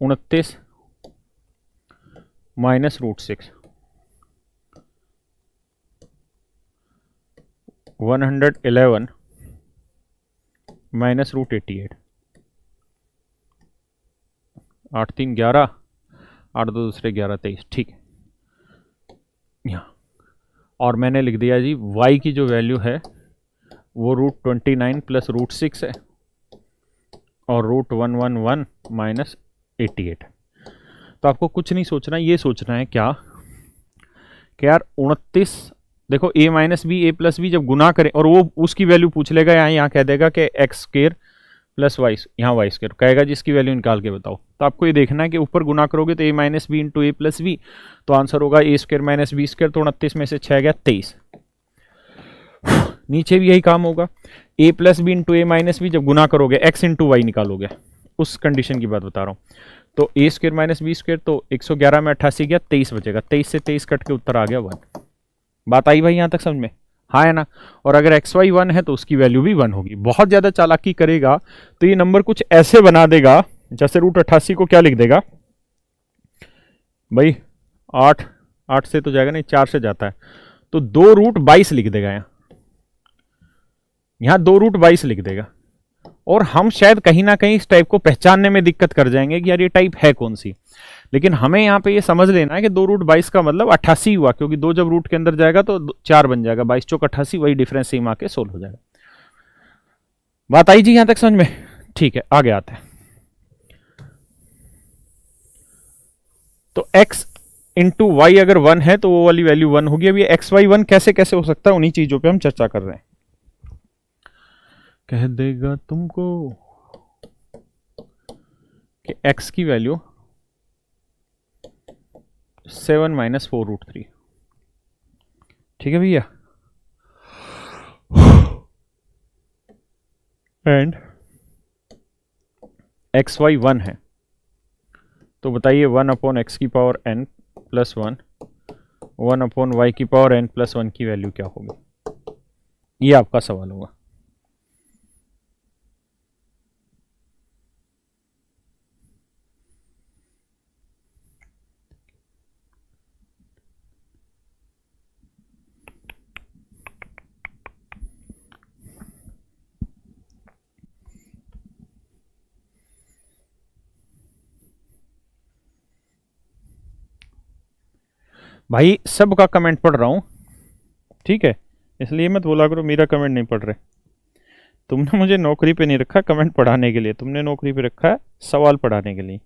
Speaker 1: 29 माइनस रूट 6, 111 माइनस रूट 88, 8 3 11, 8 2 दूसरे 11 23। ठीक है, यहाँ और मैंने लिख दिया जी y की जो वैल्यू है वो रूट 29 प्लस रूट 6 है और रूट 111 माइनस 88। तो आपको कुछ नहीं सोचना, ये सोचना है क्या कि यार 29, देखो a minus B A plus B जब गुना करें और वो उसकी वैल्यू पूछ लेगा, यहाँ कह देगा कि एक्स स्क्र प्लस वाई, यहाँ वाई स्क्र कहेगा जिसकी वैल्यू निकाल के बताओ। तो आपको ये देखना है कि ऊपर गुना करोगे तो a minus B into A plus B, तो आंसर होगा A square minus B square. तो 29 में से 6 गया 23। नीचे भी यही काम होगा, a plus B into A minus B जब गुना करोगे x इंटू वाई निकालोगे, उस कंडीशन की बात बता रहा हूँ। तो ए स्क्र माइनस बी स्क्र, तो 111 में 88 गया 23 बचेगा, 23 से 23 कट के उत्तर आ गया 1। बात आई भाई यहाँ तक समझ में? हाँ है ना। और अगर एक्स वाई 1 है तो उसकी वैल्यू भी 1 होगी। बहुत ज्यादा चालाकी करेगा तो ये नंबर कुछ ऐसे बना देगा जैसे रूट 88 को क्या लिख देगा भाई, 8 से तो जाएगा नहीं, 4 से जाता है, तो 2 रूट 22 लिख देगा। यहाँ 2 रूट 22 लिख देगा। और हम शायद कहीं ना कहीं इस टाइप को पहचानने में दिक्कत कर जाएंगे कि यार ये टाइप है कौन सी। लेकिन हमें यहाँ पे ये समझ लेना है कि 2 रूट 22 का मतलब 88 हुआ, क्योंकि 2 जब रूट के अंदर जाएगा तो 4 बन जाएगा, 22 चौक 88, वही डिफरेंस सेम आके सोल्व हो जाएगा। बात आई जी यहाँ तक समझ में? ठीक है, आगे आते हैं। तो x इंटू वाई अगर 1 है तो वो वाली वैल्यू 1 होगी। अब ये एक्स वाई 1 कैसे कैसे हो सकता है, उन्हीं चीजों पे हम चर्चा कर रहे हैं। कह देगा तुमको कि x की वैल्यू 7 माइनस 4 रूट 3। ठीक है भैया। एंड एक्स वाई 1 है, तो बताइए 1 अपॉन एक्स की power n plus 1, 1 upon Y की पावर n प्लस 1 की वैल्यू क्या होगी? ये आपका सवाल होगा। भाई सबका कमेंट पढ़ रहा हूं, ठीक है, इसलिए मत बोला करो मेरा कमेंट नहीं पढ़ रहे। तुमने मुझे नौकरी पे नहीं रखा कमेंट पढ़ाने के लिए, तुमने नौकरी पे रखा है सवाल पढ़ाने के लिए।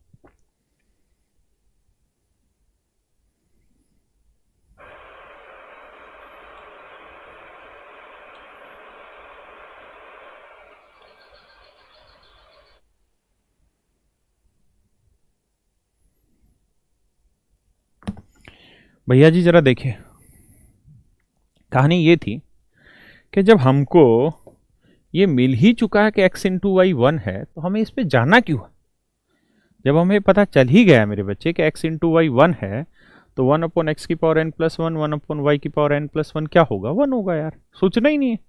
Speaker 1: भैया जी जरा देखिए, कहानी ये थी कि जब हमको ये मिल ही चुका है कि x इंटू वाई 1 है, तो हमें इस पे जाना क्यों है? जब हमें पता चल ही गया मेरे बच्चे कि x इंटू वाई 1 है, तो 1/x की पावर n प्लस 1, 1/y की पावर n प्लस 1 क्या होगा? 1 होगा यार, सोचना ही नहीं है,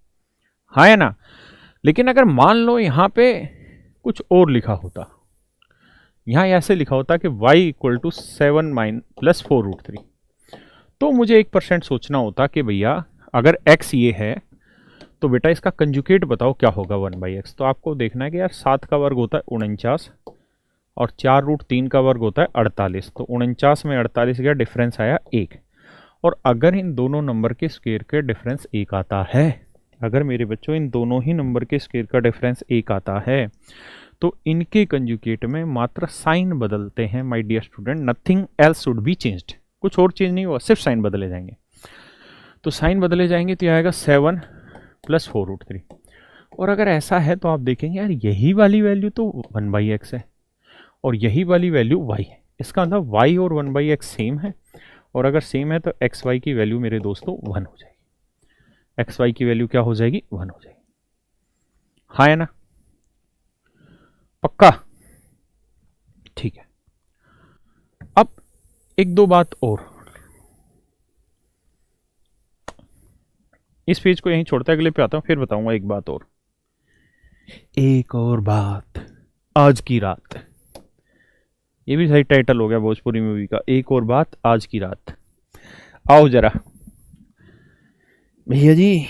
Speaker 1: हाँ या ना? लेकिन अगर मान लो यहाँ पे कुछ और लिखा होता, यहाँ ऐसे लिखा होता कि y इक्वल टू 7 प्लस 4√3, तो मुझे 1% सोचना होता कि भैया अगर x ये है तो बेटा इसका कंजुकेट बताओ क्या होगा 1/x। तो आपको देखना है कि यार 7 का वर्ग होता है 49 और 4√3 का वर्ग होता है 48, तो 49 में 48 का डिफरेंस आया 1। और अगर इन दोनों नंबर के स्क्वायर के डिफरेंस 1 आता है, अगर मेरे बच्चों इन दोनों ही नंबर के स्क्वायर का डिफरेंस 1 आता है, तो इनके कंजुगेट में मात्र साइन बदलते हैं my dear student, nothing else should be changed. कुछ और चेंज नहीं हुआ, सिर्फ साइन बदले जाएंगे। तो साइन बदले जाएंगे तो आएगा 7 प्लस 4√3। और अगर ऐसा है तो आप देखेंगे यार यही वाली वैल्यू तो 1/x है और यही वाली वैल्यू y है, इसका मतलब y और 1/x सेम है। और अगर सेम है तो एक्स वाई की वैल्यू मेरे दोस्तों 1 हो जाएगी। एक्स वाई की वैल्यू क्या हो जाएगी? 1 हो जाएगी, हाँ है ना? पक्का? ठीक है। अब एक दो बात और, इस पेज को यहीं छोड़ता अगले पे आता हूं, फिर बताऊंगा एक बात और। एक और बात आज की रात, ये भी सही टाइटल हो गया भोजपुरी मूवी का, एक और बात आज की रात। आओ जरा भैया जी,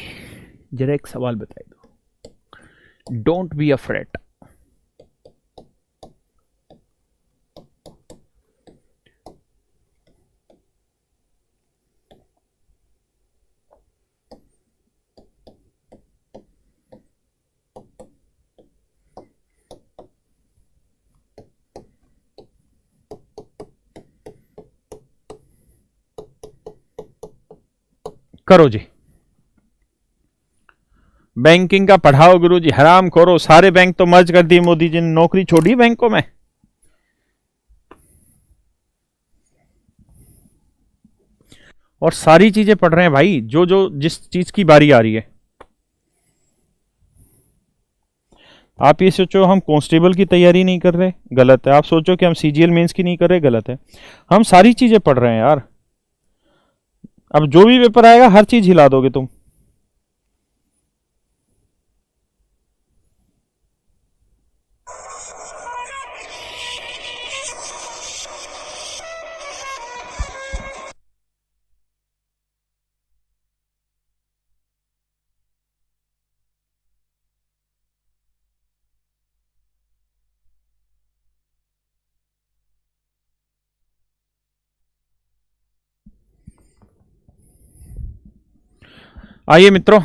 Speaker 1: जरा एक सवाल बताइए दो, डोंट बी अफ्रेड। करो जी, बैंकिंग का पढ़ाओ गुरु जी, हराम खोरो, सारे बैंक तो मर्ज कर दिए मोदी जी ने, नौकरी छोड़ी बैंकों में। और सारी चीजें पढ़ रहे हैं भाई, जो जो जिस चीज की बारी आ रही है। आप ये सोचो हम कांस्टेबल की तैयारी नहीं कर रहे, गलत है। आप सोचो कि हम सीजीएल मेंस की नहीं कर रहे, गलत है। हम सारी चीजें पढ़ रहे हैं यार। अब जो भी पेपर आएगा हर चीज हिला दोगे तुम। आइए मित्रों,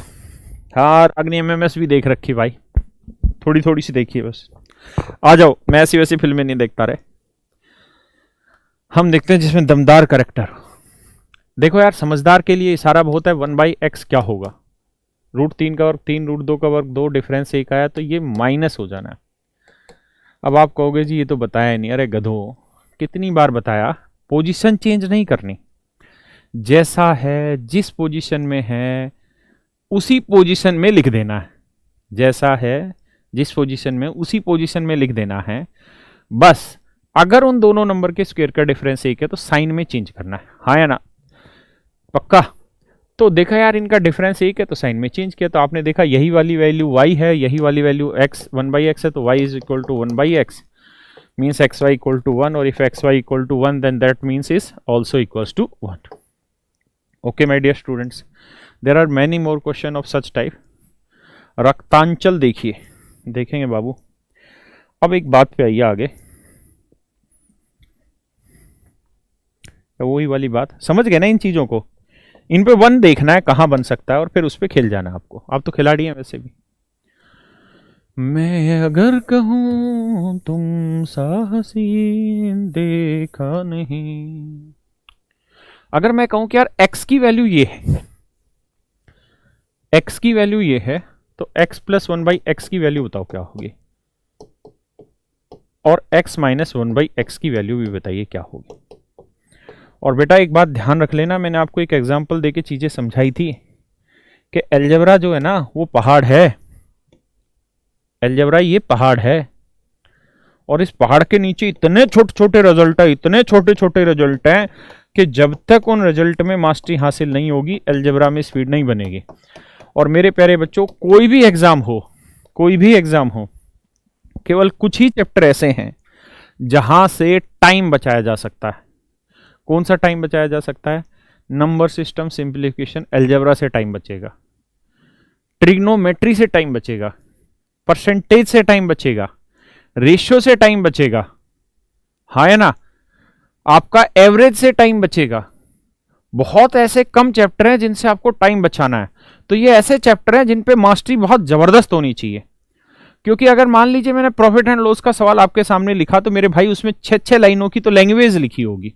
Speaker 1: हाँ अग्नि एमएमएस भी देख रखी भाई, थोड़ी थोड़ी सी देखिए बस। आ जाओ, मैं ऐसी वैसी फिल्में नहीं देखता रहे, हम देखते हैं जिसमें दमदार करेक्टर। देखो यार, समझदार के लिए इशारा बहुत है। 1/x क्या होगा? √3 का वर्ग 3, √2 का वर्ग 2, डिफरेंस 1 आया तो ये माइनस हो जाना है। अब आप कहोगे जी ये तो बताया नहीं। अरे गधो, कितनी बार बताया, पोजीशन चेंज नहीं करनी, जैसा है जिस पोजीशन में है उसी पोजीशन में लिख देना है। जैसा है जिस पोजीशन में उसी पोजीशन में लिख देना है बस। अगर उन दोनों नंबर के स्क्वायर का डिफरेंस 1 है तो साइन में चेंज करना है, हाँ या ना? पक्का? तो देखा यार, इनका डिफरेंस 1 है तो साइन में चेंज किया, तो आपने देखा यही वाली वैल्यू y है, यही वाली वैल्यू x 1/x है, तो y is equal to 1/x means xy equal to 1, और if xy equal to 1 then that means is also equals to 1। Okay my dear students, there are many more question of such type. Raktanchal देखिए, देखेंगे बाबू। अब एक बात पे आइए आगे, वही वाली बात समझ गए ना इन चीजों को? इन पे 1 देखना है कहां बन सकता है और फिर उस पे खेल जाना है आपको। आप तो खिलाड़ी हैं वैसे भी। मैं अगर कहूं तुम सा हसीन देखा नहीं, अगर मैं कहूं कि यार x की वैल्यू ये है, x की वैल्यू ये है, तो x प्लस 1/x की वैल्यू बताओ क्या होगी, और x माइनस 1/x की वैल्यू भी बताइए क्या होगी। और बेटा एक बात ध्यान रख लेना, मैंने आपको एक एग्जांपल देके चीजें समझाई थी कि अलजेब्रा जो है ना वो पहाड़ है। अलजेब्रा ये पहाड़ है, और इस पहाड़ के नीचे इतने छोटे छोटे रिजल्ट है, इतने छोटे छोटे रिजल्ट हैं कि जब तक उन रिजल्ट में मास्टरी हासिल नहीं होगी अलजेब्रा में स्पीड नहीं बनेगी। और मेरे प्यारे बच्चों, कोई भी एग्जाम हो, कोई भी एग्जाम हो, केवल कुछ ही चैप्टर ऐसे हैं जहां से टाइम बचाया जा सकता है। कौन सा टाइम बचाया जा सकता है? नंबर सिस्टम, सिंप्लीफिकेशन, अलजेब्रा से टाइम बचेगा, ट्रिग्नोमेट्री से टाइम बचेगा, परसेंटेज से टाइम बचेगा, रेशियो से टाइम बचेगा, हाँ है ना, आपका एवरेज से टाइम बचेगा। बहुत ऐसे कम चैप्टर हैं जिनसे आपको टाइम बचाना है। तो ये ऐसे चैप्टर हैं जिन पे मास्टरी बहुत जबरदस्त होनी चाहिए। क्योंकि अगर मान लीजिए मैंने प्रॉफिट एंड लॉस का सवाल आपके सामने लिखा तो मेरे भाई उसमें 6 लाइनों की तो लैंग्वेज लिखी होगी।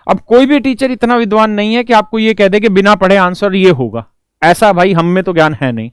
Speaker 1: अब कोई भी टीचर इतना विद्वान नहीं है कि आपको ये कह दे कि बिना पढ़े आंसर ये होगा, ऐसा भाई हम में तो ज्ञान है नहीं,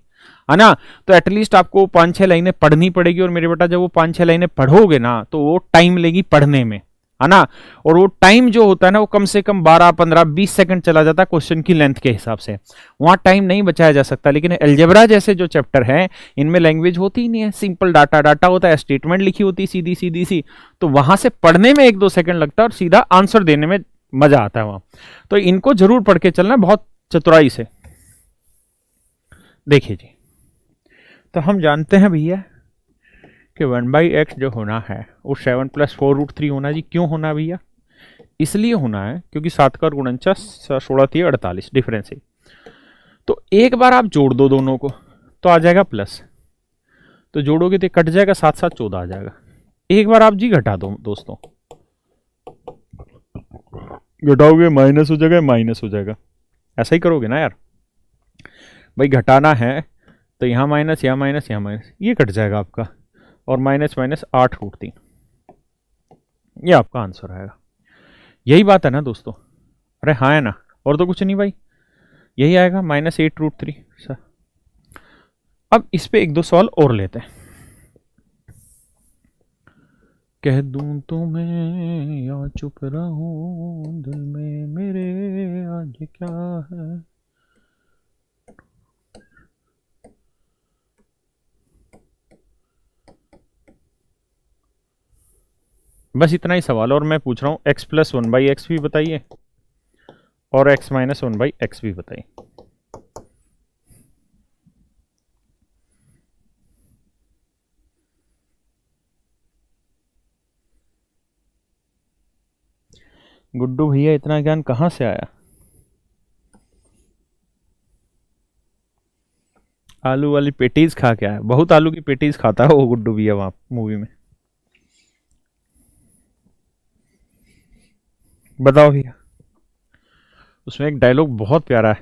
Speaker 1: है ना। तो एटलीस्ट आपको 5-6 लाइनें पढ़नी पड़ेगी। और मेरे बेटा जब वो 5-6 लाइनें पढ़ोगे ना तो वो टाइम लेगी पढ़ने में, है ना। और वो टाइम जो होता है ना वो कम से कम 12, 15, 20 सेकंड चला जाता है क्वेश्चन की लेंथ के हिसाब से, वहां टाइम नहीं बचाया जा सकता। लेकिन अलजेब्रा जैसे जो चैप्टर है इनमें लैंग्वेज होती ही नहीं है, सिंपल डाटा डाटा होता है, स्टेटमेंट लिखी होती है सीधी सीधी सी, तो वहां से पढ़ने में 1-2 सेकंड लगता है और सीधा आंसर देने में मजा आता है वहां। तो इनको जरूर पढ़ के चलना बहुत चतुराई से। देखिए जी, तो हम जानते हैं भैया कि 1/x जो होना है वो 7 + 4√3 होना जी। क्यों होना भैया? इसलिए होना है क्योंकि 7 का गुणनचा 16 थी 48 डिफरेंस है। तो एक बार आप जोड़ दो दोनों को तो आ जाएगा प्लस, तो जोड़ोगे तो कट जाएगा, 7 7 14 आ जाएगा। एक बार आप जी घटा दो दोस्तों, घटाओगे माइनस हो जाएगा, माइनस हो जाएगा, ऐसा ही करोगे ना यार। भाई घटाना है तो यहाँ माइनस, यहाँ माइनस, यहाँ माइनस, ये कट जाएगा आपका, और माइनस माइनस 8√3, ये आपका आंसर आएगा। यही बात है ना दोस्तों? अरे हाँ है ना, और तो कुछ नहीं भाई, यही आएगा -8√3 सर। अब इस पे 1-2 सवाल और लेते हैं। कह दूं तुम्हें या चुप रहूं, दिल में मेरे आज क्या है। बस इतना ही सवाल, और मैं पूछ रहा हूं x + 1/x भी बताइए और x - 1/x भी बताइए। गुड्डू भैया इतना ज्ञान कहां से आया? आलू वाली पेटीज खा के आया, बहुत आलू की पेटीज खाता है वो गुड्डू भैया वहां मूवी में। बताओ भैया, उसमें एक डायलॉग बहुत प्यारा है,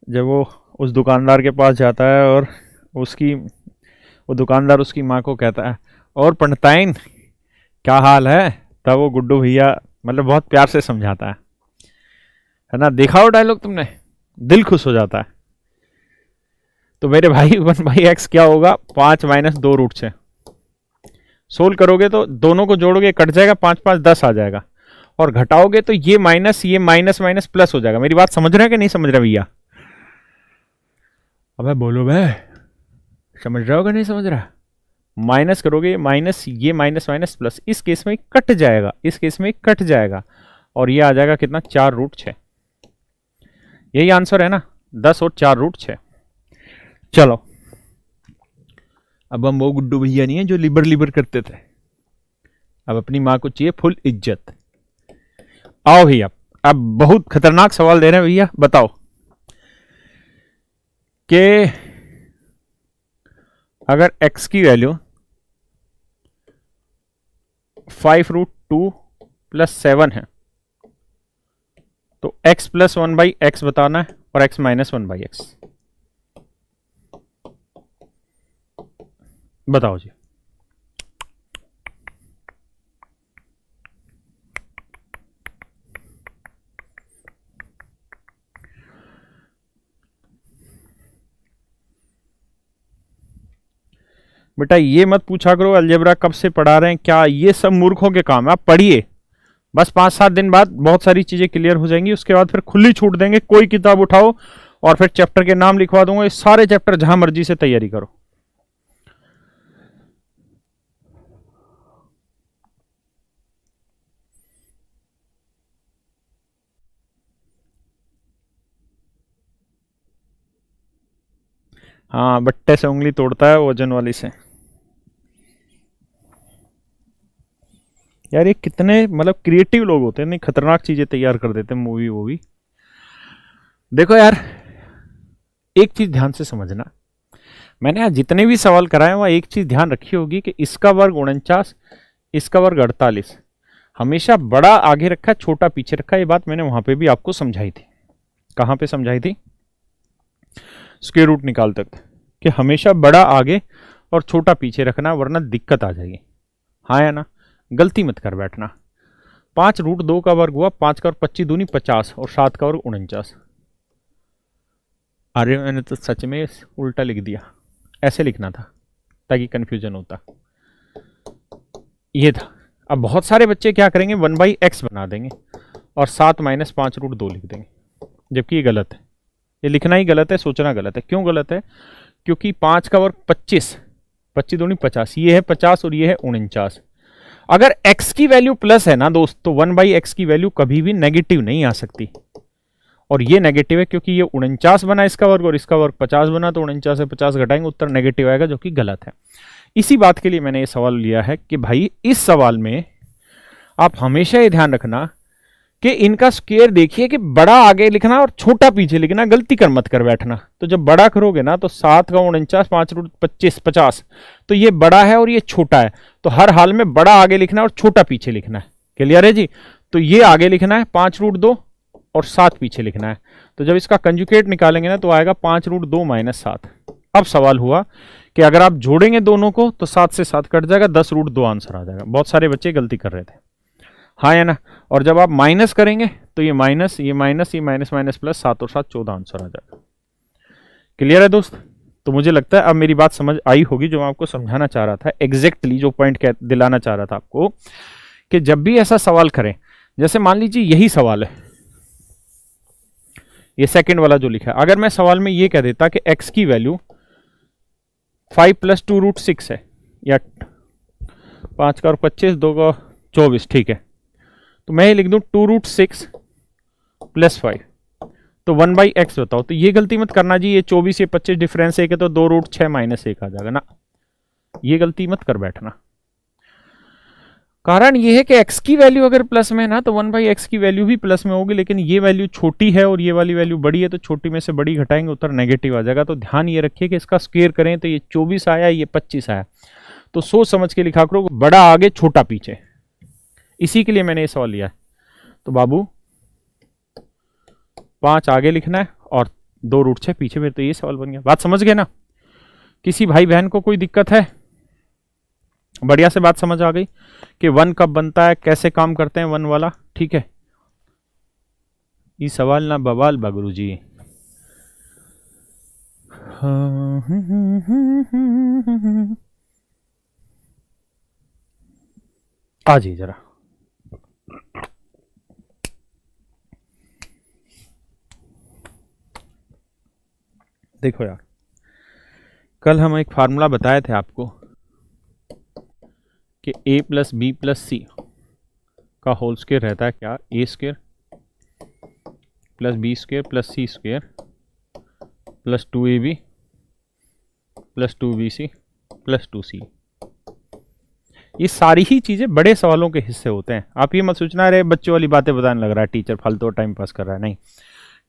Speaker 1: जब वो उस दुकानदार के पास जाता है और वो दुकानदार उसकी माँ को कहता है, और पंडिताइन क्या हाल है, तब वो गुड्डू भैया मतलब बहुत प्यार से समझाता है ना। देखा हो डायलॉग तुमने? दिल खुश हो जाता है। तो मेरे भाई 1/x क्या होगा? 5 - 2√6। सोल्व करोगे तो दोनों को जोड़ोगे कट जाएगा, 5 5 10 आ जाएगा, और घटाओगे तो ये माइनस, ये माइनस माइनस प्लस हो जाएगा। मेरी बात समझ रहे हैं कि नहीं समझ रहे भैया? अबे बोलो भाई, समझ रहे हो कि नहीं समझ रहा? माइनस करोगे माइनस, ये माइनस माइनस प्लस, इस केस में कट जाएगा, इस केस में कट जाएगा, और ये आ जाएगा कितना? 4√6। यही आंसर है ना, 10 और 4√6। चलो, अब हम वो गुड्डू भैया नहीं है जो लिबर लिबर करते थे, अब अपनी माँ को चाहिए फुल इज्जत। आओ भैया, अब बहुत खतरनाक सवाल दे रहे हैं भैया, बताओ कि अगर x की वैल्यू 5√2 + 7 है तो x + 1/x बताना है और x - 1/x बताओ जी। बेटा ये मत पूछा करो अलजेब्रा कब से पढ़ा रहे हैं क्या, ये सब मूर्खों के काम है। आप पढ़िए, बस 5-7 दिन बाद बहुत सारी चीजें क्लियर हो जाएंगी, उसके बाद फिर खुली छूट देंगे, कोई किताब उठाओ और फिर चैप्टर के नाम लिखवा दूंगा, ये सारे चैप्टर जहां मर्जी से तैयारी करो। हाँ, बट्टे से उंगली तोड़ता है वजन वाली से। यार ये कितने मतलब क्रिएटिव लोग होते हैं, नहीं खतरनाक चीजें तैयार कर देते हैं मूवी वो भी। देखो यार, एक चीज ध्यान से समझना, मैंने आज जितने भी सवाल कराए वहां एक चीज ध्यान रखी होगी कि इसका वर्ग 49, इसका वर्ग 48, हमेशा बड़ा आगे रखा छोटा पीछे रखा। ये बात मैंने वहां पे भी आपको समझाई थी। कहां पे समझाई थी? स्क्वायर रूट निकालते वक्त कि हमेशा बड़ा आगे और छोटा पीछे रखना, वरना दिक्कत आ जाएगी। हाँ या ना? गलती मत कर बैठना। 5√2 का वर्ग हुआ 5 का और 25 दूनी 50 और 7 का वर्ग 49। अरे मैंने तो सच में उल्टा लिख दिया, ऐसे लिखना था ताकि कंफ्यूजन होता। ये था। अब बहुत सारे बच्चे क्या करेंगे, 1/x बना देंगे और 7 - 5√2 लिख देंगे, जबकि ये गलत है। ये लिखना ही गलत है, सोचना गलत है। क्यों गलत है? क्योंकि 5 का वर्ग 25, 25 दूनी 50, ये है 50 और ये है 49। अगर x की वैल्यू प्लस है ना दोस्त, तो 1/x की वैल्यू कभी भी नेगेटिव नहीं आ सकती। और ये नेगेटिव है क्योंकि ये 49 बना इसका वर्ग और इसका वर्ग 50 बना, तो 49 से 50 घटाएंगे, उत्तर नेगेटिव आएगा, जो कि गलत है। इसी बात के लिए मैंने ये सवाल लिया है कि भाई इस सवाल में आप हमेशा ये ध्यान रखना कि इनका स्क्वायर देखिए कि बड़ा आगे लिखना और छोटा पीछे लिखना, गलती कर मत कर बैठना। तो जब बड़ा करोगे ना तो 7 का 49, 5√25 50, तो ये बड़ा है और ये छोटा है, तो हर हाल में बड़ा आगे लिखना और छोटा पीछे लिखना है। क्लियर है जी? तो ये आगे लिखना है 5√2 और 7 पीछे लिखना है। तो जब इसका कंजुगेट निकालेंगे ना तो आएगा 5√2 - 7। अब सवाल हुआ कि अगर आप जोड़ेंगे दोनों को तो 7 से 7 कट जाएगा, 10√2 आंसर आ जाएगा। बहुत सारे बच्चे गलती कर रहे थे, हाँ या ना? और जब आप माइनस करेंगे तो ये माइनस, ये माइनस, ये माइनस माइनस प्लस, 7 और 7 14 आंसर आ जाएगा। क्लियर है दोस्त? तो मुझे लगता है अब मेरी बात समझ आई होगी, जो मैं आपको समझाना चाह रहा था, एग्जैक्टली जो पॉइंट दिलाना चाह रहा था आपको, कि जब भी ऐसा सवाल करें, जैसे मान लीजिए यही सवाल है, ये सेकंड वाला जो लिखा है, अगर मैं सवाल में ये कह देता कि x की वैल्यू 5 + 2√6 है, या 5 का और 25, 2 का 24, ठीक है, तो मैं ये लिख दूं 2√6 + 5, तो 1/x बताओ। तो ये गलती मत करना जी, ये 24 ये 25 डिफरेंस एक है तो 2√6 - 1 आ जाएगा ना, ये गलती मत कर बैठना। कारण ये है कि x की वैल्यू अगर प्लस में है ना तो 1/x की वैल्यू भी प्लस में होगी, लेकिन ये वैल्यू छोटी है और ये वाली वैल्यू बड़ी है, तो छोटी में से बड़ी घटाएंगे, उत्तर नेगेटिव आ जाएगा। तो ध्यान ये रखिए कि इसका स्क्वायर करें तो ये 24 आया, ये 25 आया, तो सोच समझ के लिखा करो, बड़ा आगे छोटा पीछे। इसी के लिए मैंने ये सवाल लिया है। तो बाबू 5 आगे लिखना है और 2√6 पीछे, फिर तो ये सवाल बन गया। बात समझ गए ना? किसी भाई बहन को कोई दिक्कत है? बढ़िया से बात समझ आ गई कि 1 कब बनता है, कैसे काम करते हैं 1 वाला, ठीक है? ये सवाल ना बवाल बगरू जी। आ जी जरा, देखो यार, कल हम एक फार्मूला बताए थे आपको कि a + b + c का होल स्क्वायर रहता है क्या, a² + b² + c² + 2ab + 2bc + 2c। ये सारी ही चीजें बड़े सवालों के हिस्से होते हैं। आप ये मत सोचना अरे बच्चों वाली बातें बताने लग रहा है टीचर, फालतू टाइम पास कर रहा है। नहीं,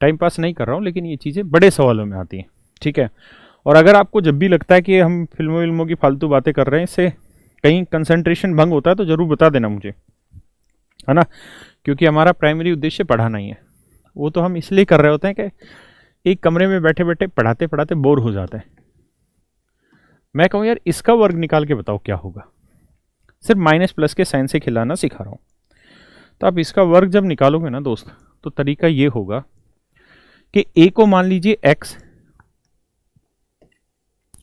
Speaker 1: टाइम पास नहीं कर रहा हूँ, लेकिन ये चीजें बड़े सवालों में आती हैं, ठीक है? और अगर आपको जब भी लगता है कि हम फिल्मों की फालतू बातें कर रहे हैं, इससे कहीं कंसंट्रेशन भंग होता है, तो जरूर बता देना मुझे, है ना? क्योंकि हमारा प्राइमरी उद्देश्य पढ़ाना ही है। वो तो हम इसलिए कर रहे होते हैं कि एक कमरे में बैठे बैठे पढ़ाते पढ़ाते बोर हो जाते हैं। मैं कहूँ यार इसका वर्ग निकाल के बताओ क्या होगा, सिर्फ माइनस प्लस के साइन से खिलाना सिखा रहा हूँ। तो आप इसका वर्ग जब निकालोगे ना दोस्त, तो तरीका ये होगा कि a को मान लीजिए x,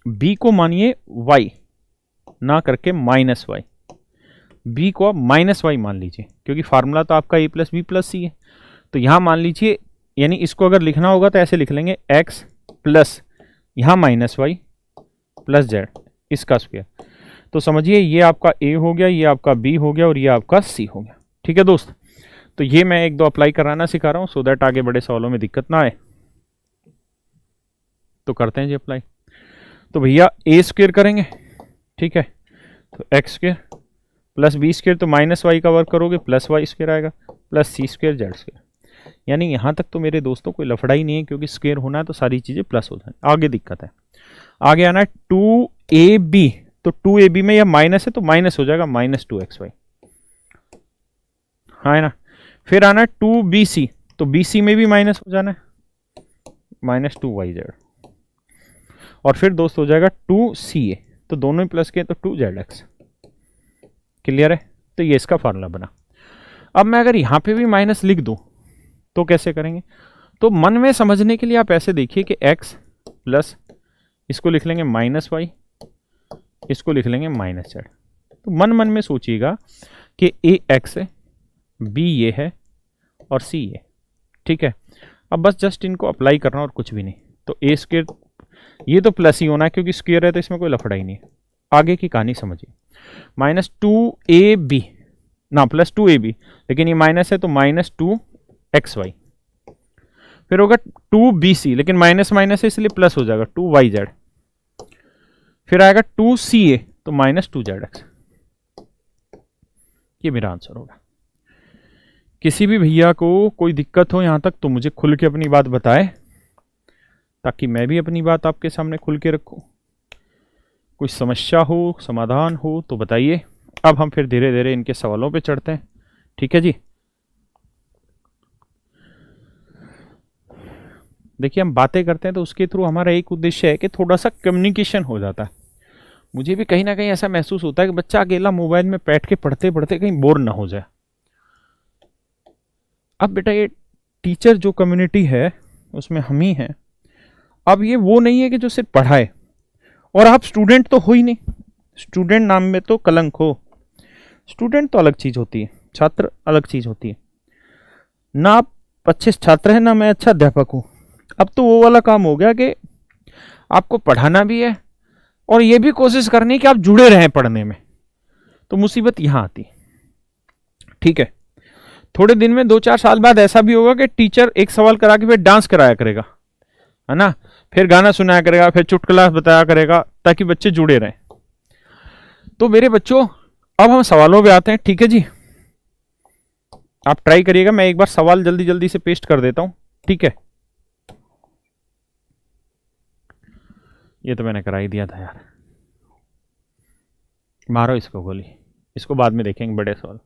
Speaker 1: b को मानिए y, ना करके -y, b को आप -y मान लीजिए, क्योंकि फार्मूला तो आपका a + b + c है। तो यहां मान लीजिए, यानी इसको अगर लिखना होगा तो ऐसे लिख लेंगे x प्लस यहां -y + z, इसका स्क्वायर। तो समझिए ये आपका a हो गया, ये आपका b हो गया और ये आपका c हो गया, ठीक है दोस्त? तो ये मैं 1-2 अप्लाई कराना सिखा रहा हूं, सो दैट आगे बड़े सवालों में दिक्कत ना आए। तो करते हैं जी अप्लाई। तो भैया ए स्क्वेयर करेंगे, ठीक है, तो X square plus B square, तो माइनस वाई का वर्क करोगे प्लस वाई स्क्वेयर आएगा, plus C square Z square. यानी यहाँ तक तो मेरे दोस्तों कोई लफड़ा ही नहीं है, क्योंकि स्क्वेयर होना है तो सारी चीज़ें प्लस हो जाए। आगे दिक्कत है, आगे आना है 2ab, तो 2ab में यह माइनस है तो माइनस हो जाएगा -2xy, हाँ है ना। फिर आना है 2bc, तो bc में भी माइनस हो जाना है -2yz, और फिर दोस्त हो जाएगा 2ca, तो दोनों ही प्लस के तो 2zx। क्लियर है, तो ये इसका फार्मूला बना। अब मैं अगर यहां पे भी माइनस लिख दूं तो कैसे करेंगे, तो मन में समझने के लिए आप ऐसे देखिए कि x प्लस इसको लिख लेंगे -y, इसको लिख लेंगे -z। तो मन मन में सोचिएगा कि a x है, b ये है और c ये, ठीक है। अब बस जस्ट इनको अप्लाई करना और कुछ भी नहीं। तो ए स्क्वेयर, ये तो प्लस ही होना है क्योंकि स्क्वेयर है, तो इसमें कोई लफड़ा ही नहीं है। आगे की कहानी समझिए, -2ab ना +2ab, लेकिन ये माइनस है तो -2xy, फिर होगा 2bc, लेकिन माइनस माइनस है इसलिए प्लस हो जाएगा 2yz, फिर आएगा 2ca, तो -2zx। ये मेरा आंसर होगा। किसी भी भैया को कोई दिक्कत हो यहां तक तो मुझे खुल के अपनी बात बताए, ताकि मैं भी अपनी बात आपके सामने खुल के रखूं। कोई समस्या हो, समाधान हो तो बताइए। अब हम फिर धीरे धीरे इनके सवालों पे चढ़ते हैं, ठीक है जी। देखिए हम बातें करते हैं तो उसके थ्रू हमारा एक उद्देश्य है कि थोड़ा सा कम्युनिकेशन हो जाता है। मुझे भी कहीं ना कहीं ऐसा महसूस होता है कि बच्चा अकेला मोबाइल में बैठ के पढ़ते पढ़ते कहीं बोर ना हो जाए। अब बेटा ये टीचर जो कम्युनिटी है उसमें हम ही हैं। अब ये वो नहीं है कि जो सिर्फ पढ़ाए, और आप स्टूडेंट तो हो ही नहीं, स्टूडेंट नाम में तो कलंक हो। स्टूडेंट तो अलग चीज होती है, छात्र अलग चीज होती है ना। आप अच्छे छात्र हैं ना मैं अच्छा अध्यापक हूं। अब तो वो वाला काम हो गया कि आपको पढ़ाना भी है और ये भी कोशिश करनी है कि आप जुड़े रहें पढ़ने में। तो मुसीबत यहां आती, ठीक है। थोड़े दिन में 2-4 साल बाद ऐसा भी होगा कि टीचर एक सवाल करा के फिर डांस कराया करेगा, है ना, फिर गाना सुनाया करेगा, फिर चुटकुला बताया करेगा, ताकि बच्चे जुड़े रहें। तो मेरे बच्चों अब हम सवालों पे आते हैं, ठीक है जी। आप ट्राई करिएगा, मैं एक बार सवाल जल्दी जल्दी से पेस्ट कर देता हूं, ठीक है। ये तो मैंने करा ही दिया था यार, मारो इसको गोली, इसको बाद में देखेंगे बड़े सवाल।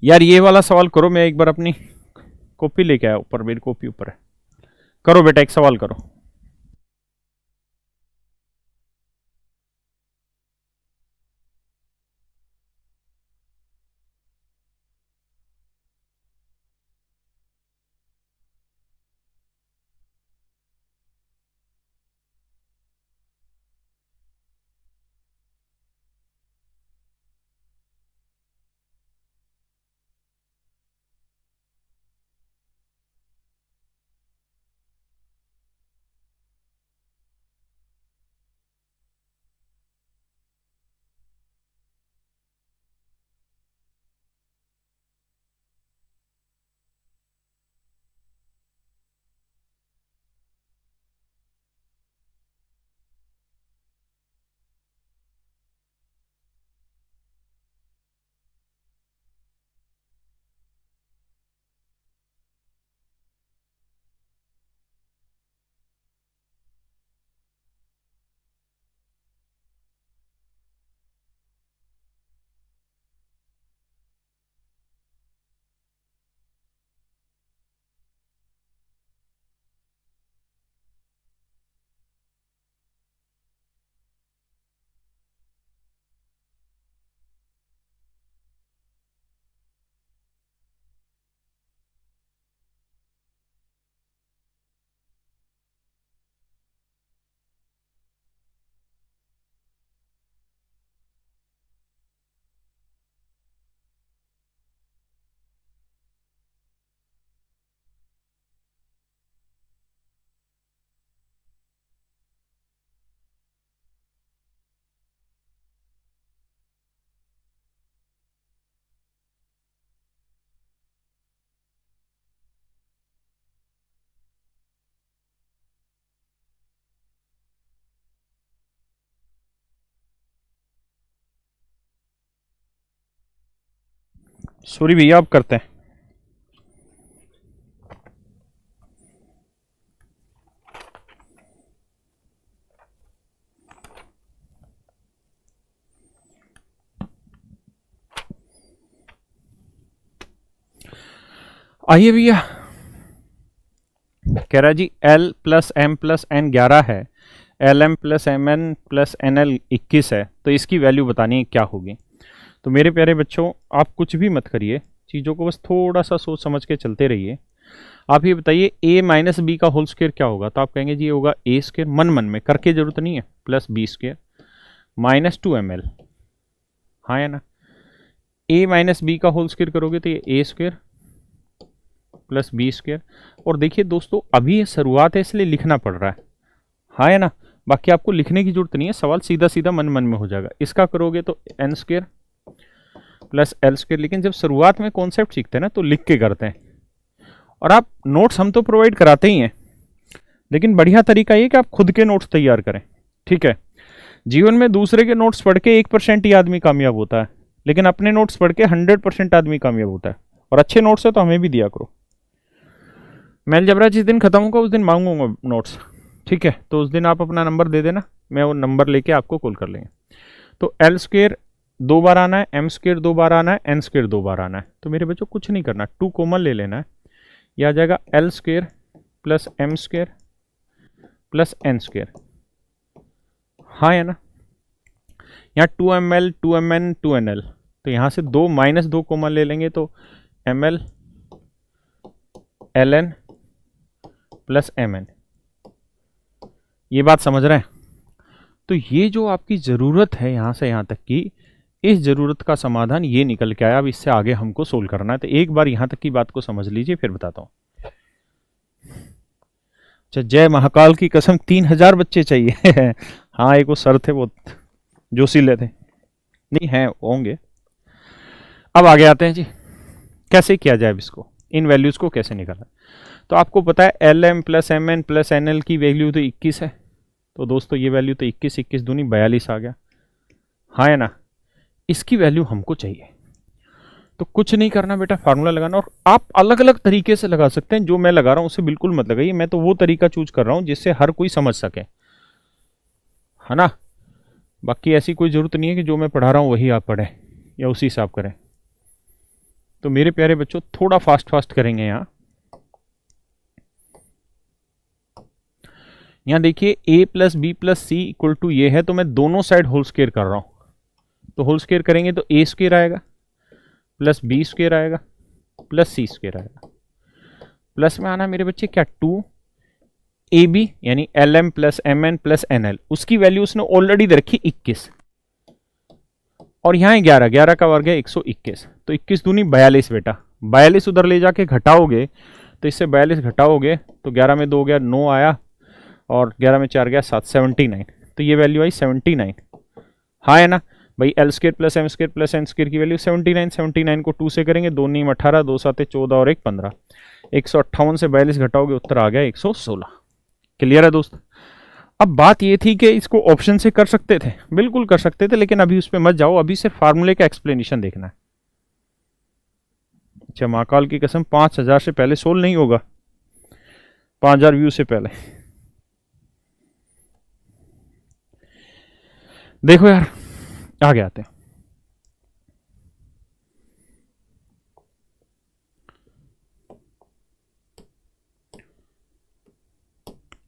Speaker 1: यार ये वाला सवाल करो, मैं एक बार अपनी कॉपी लेके आया, ऊपर मेरी कॉपी ऊपर है। करो बेटा एक सवाल करो। सॉरी भैया, आप करते हैं। आइए भैया, कह रहा जी L plus M plus N 11 है, L M plus M N plus N L 21 है, तो इसकी वैल्यू बतानी है क्या होगी। तो मेरे प्यारे बच्चों, आप कुछ भी मत करिए, चीज़ों को बस थोड़ा सा सोच समझ के चलते रहिए। आप ये बताइए a माइनस बी का होल स्क्वायर क्या होगा, तो आप कहेंगे जी ये होगा a स्क्वायर, मन मन में करके जरूरत नहीं है, plus B square minus 2ml, हाँ या ना। a माइनस बी का होल स्क्वायर करोगे तो ये a square plus B square. और देखिए दोस्तों, अभी ये शुरुआत है इसलिए लिखना पड़ रहा है, हाँ या ना। बाकी आपको लिखने की जरूरत नहीं है, सवाल सीधा सीधा मन मन में हो जाएगा। इसका करोगे तो N square plus L square. लेकिन जब शुरुआत में कॉन्सेप्ट सीखते हैं ना तो लिख के करते हैं। और आप नोट्स हम तो प्रोवाइड कराते ही हैं, लेकिन बढ़िया तरीका ये कि आप खुद के नोट्स तैयार करें, ठीक है। जीवन में दूसरे के नोट्स पढ़ के 1% ही आदमी कामयाब होता है, लेकिन अपने नोट्स पढ़ के 100% आदमी कामयाब होता है। और अच्छे नोट्स है तो हमें भी दिया करो। मैं अलजबरा जिस दिन खत्म होगा उस दिन मांगूंगा नोट्स, ठीक है। तो उस दिन आप अपना नंबर दे देना, मैं वो नंबर लेके आपको कॉल कर लेंगे। तो एल स्क्वायर 2 बार आना है, एम स्क्वायर 2 बार आना है, एन स्क्वायर 2 बार आना है। तो मेरे बच्चों कुछ नहीं करना, 2 कॉमन ले लेना है, यह आ जाएगा L square plus M square plus N square, हाँ या ना। यहाँ 2ml 2mn 2nl, तो यहाँ से 2 माइनस 2 कॉमन ले लेंगे तो ml ln प्लस mn। ये बात समझ रहे हैं। तो ये जो आपकी ज़रूरत है यहाँ से यहाँ तक की, इस ज़रूरत का समाधान ये निकल के आया। अब इससे आगे हमको सोल्व करना है, तो एक बार यहाँ तक की बात को समझ लीजिए, फिर बताता हूँ। अच्छा, जय महाकाल की कसम 3000 बच्चे चाहिए। हाँ, एक वो सर थे, वो जोशीले थे, नहीं है, होंगे। अब आगे आते हैं जी, कैसे किया जाए इसको, इन वैल्यूज़ को कैसे निकाला। तो आपको पता है L M plus M N plus N L की वैल्यू तो 21 है। तो दोस्तों ये वैल्यू तो 21 21 दूनी 42 आ गया, हाँ है ना। इसकी वैल्यू हमको चाहिए, तो कुछ नहीं करना बेटा, फार्मूला लगाना। और आप अलग अलग तरीके से लगा सकते हैं, जो मैं लगा रहा हूं उसे बिल्कुल मत लगाइए। मैं तो वो तरीका चूज कर रहा हूं जिससे हर कोई समझ सके, है ना। बाकी ऐसी कोई जरूरत नहीं है कि जो मैं पढ़ा रहा हूं वही आप पढ़ें या उसी हिसाब करें। तो मेरे प्यारे बच्चों, थोड़ा फास्ट फास्ट करेंगे। यहाँ देखिए a plus B plus C equal to ये है, तो मैं दोनों साइड होल स्क्वायर कर रहा हूं। तो होल स्क्वायर करेंगे तो a स्क्वायर आएगा प्लस बी स्क्वायर आएगा प्लस सी स्क्वायर आएगा। प्लस में आना मेरे बच्चे क्या, 2ab यानी L M plus M N plus N L, उसकी वैल्यू उसने ऑलरेडी दे रखी 21, और यहाँ 11, 11 का वर्ग है 121, तो 21 दूनी 42 बेटा। 42 उधर ले जाके घटाओगे तो इससे 42 घटाओगे तो 11 में 2 गया 9 आया, और 11 में 4 गया 7, 79। तो ये वैल्यू आई 79, हाँ है ना भाई। L square plus M square plus N square की वैल्यू 79। 79 को 2 से करेंगे, 2 नीम 18, 2 7 14 और 1 15। 158 से 42 घटाओगे, उत्तर आ गया 116। क्लियर है दोस्त। अब बात ये थी कि इसको ऑप्शन से कर सकते थे, बिल्कुल कर सकते थे, लेकिन अभी उस पर मत जाओ, अभी सिर्फ फार्मूले का एक्सप्लेनेशन देखना है। अच्छा, महाकाल की कसम 5000 से पहले सोल्व नहीं होगा, 5000 व्यू से पहले। देखो यार, आगे आते हैं।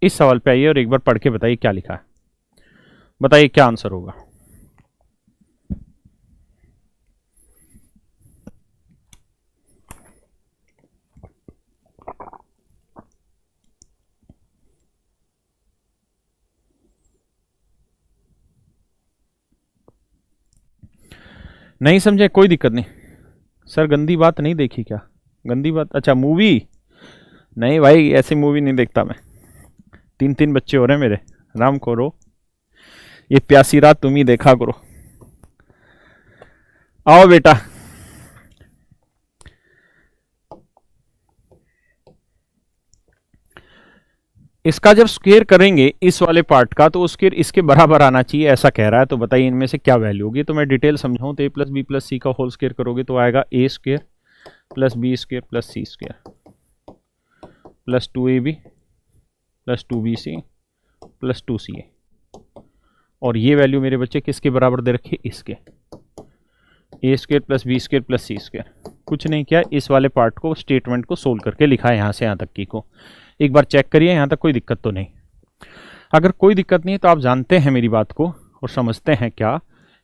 Speaker 1: इस सवाल पे आइए और एक बार पढ़ के बताइए क्या लिखा है, बताइए क्या आंसर होगा। नहीं समझे कोई दिक्कत नहीं सर, गंदी बात नहीं देखी क्या, गंदी बात, अच्छा मूवी, नहीं भाई ऐसी मूवी नहीं देखता मैं। 3 बच्चे हो रहे हैं मेरे, आराम करो, ये प्यासी रात तुम ही देखा करो। आओ बेटा, इसका जब स्क्वायर करेंगे इस वाले पार्ट का, तो वो स्क्वायर इसके बराबर आना चाहिए, ऐसा कह रहा है। तो बताइए इनमें से क्या वैल्यू होगी। तो मैं डिटेल समझाऊं तो a plus B plus C का होल स्क्वायर करोगे तो आएगा a square plus B square plus C square plus 2ab plus 2bc plus 2ca। और ये वैल्यू मेरे बच्चे किसके बराबर दे रखी है, इसके। A square plus B square plus C square. कुछ नहीं किया, इस वाले पार्ट को स्टेटमेंट को सोल्व करके लिखा है यहाँ से यहाँ तक की को। एक बार चेक करिए यहाँ तक कोई दिक्कत तो नहीं। अगर कोई दिक्कत नहीं है तो आप जानते हैं मेरी बात को और समझते हैं क्या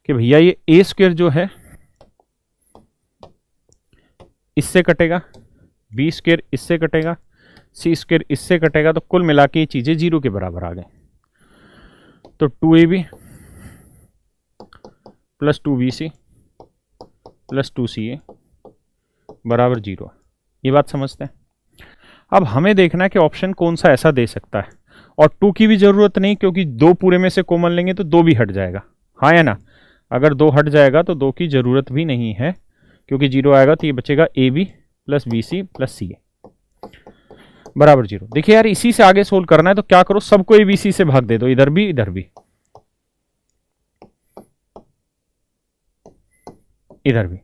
Speaker 1: कि भैया ये ए स्क्वायर जो है इससे कटेगा, बी स्क्वायर इससे कटेगा, सी स्क्वायर इससे कटेगा, तो कुल मिला के ये चीजें जीरो के बराबर आ गए। तो 2ab plus 2bc plus 2ca बराबर जीरो। ये बात समझते हैं। अब हमें देखना है कि ऑप्शन कौन सा ऐसा दे सकता है। और 2 की भी जरूरत नहीं, क्योंकि 2 पूरे में से कॉमन लेंगे तो 2 भी हट जाएगा, हाँ या ना। अगर 2 हट जाएगा तो 2 की जरूरत भी नहीं है, क्योंकि जीरो आएगा तो ये बचेगा ab plus bc plus ca बराबर जीरो। देखिए यार, इसी से आगे सोल्व करना है तो क्या करो, सबको abc से भाग दे दो, इधर भी इधर भी इधर भी।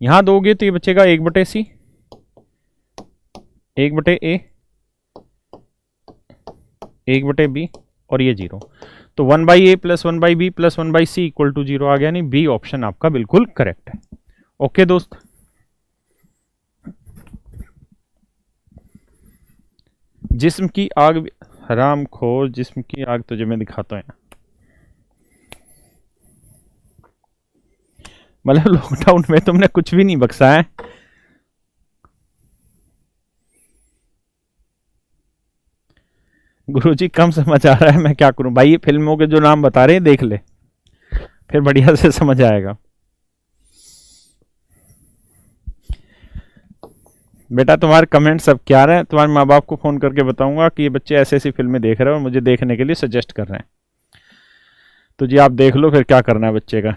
Speaker 1: यहां दोगे तो ये बचेगा 1/c 1/a 1/b और ये जीरो। तो 1/a plus 1/b plus 1/c equal to zero आ गया, नहीं बी ऑप्शन आपका बिल्कुल करेक्ट है। ओके दोस्त, जिस्म की आग, हराम खोर, जिस्म की आग तुझे मैं दिखाता हूं। मतलब लॉकडाउन में तुमने कुछ भी नहीं बख्शा है। गुरुजी कम समझ आ रहा है, मैं क्या करूं भाई। ये फिल्मों के जो नाम बता रहे हैं देख ले, फिर बढ़िया से समझ आएगा। बेटा तुम्हारे कमेंट सब क्या रहे हैं, तुम्हारे माँ बाप को फोन करके बताऊंगा कि ये बच्चे ऐसी ऐसी फिल्में देख रहे हैं और मुझे देखने के लिए सजेस्ट कर रहे हैं। तो जी आप देख लो फिर क्या करना है बच्चे का।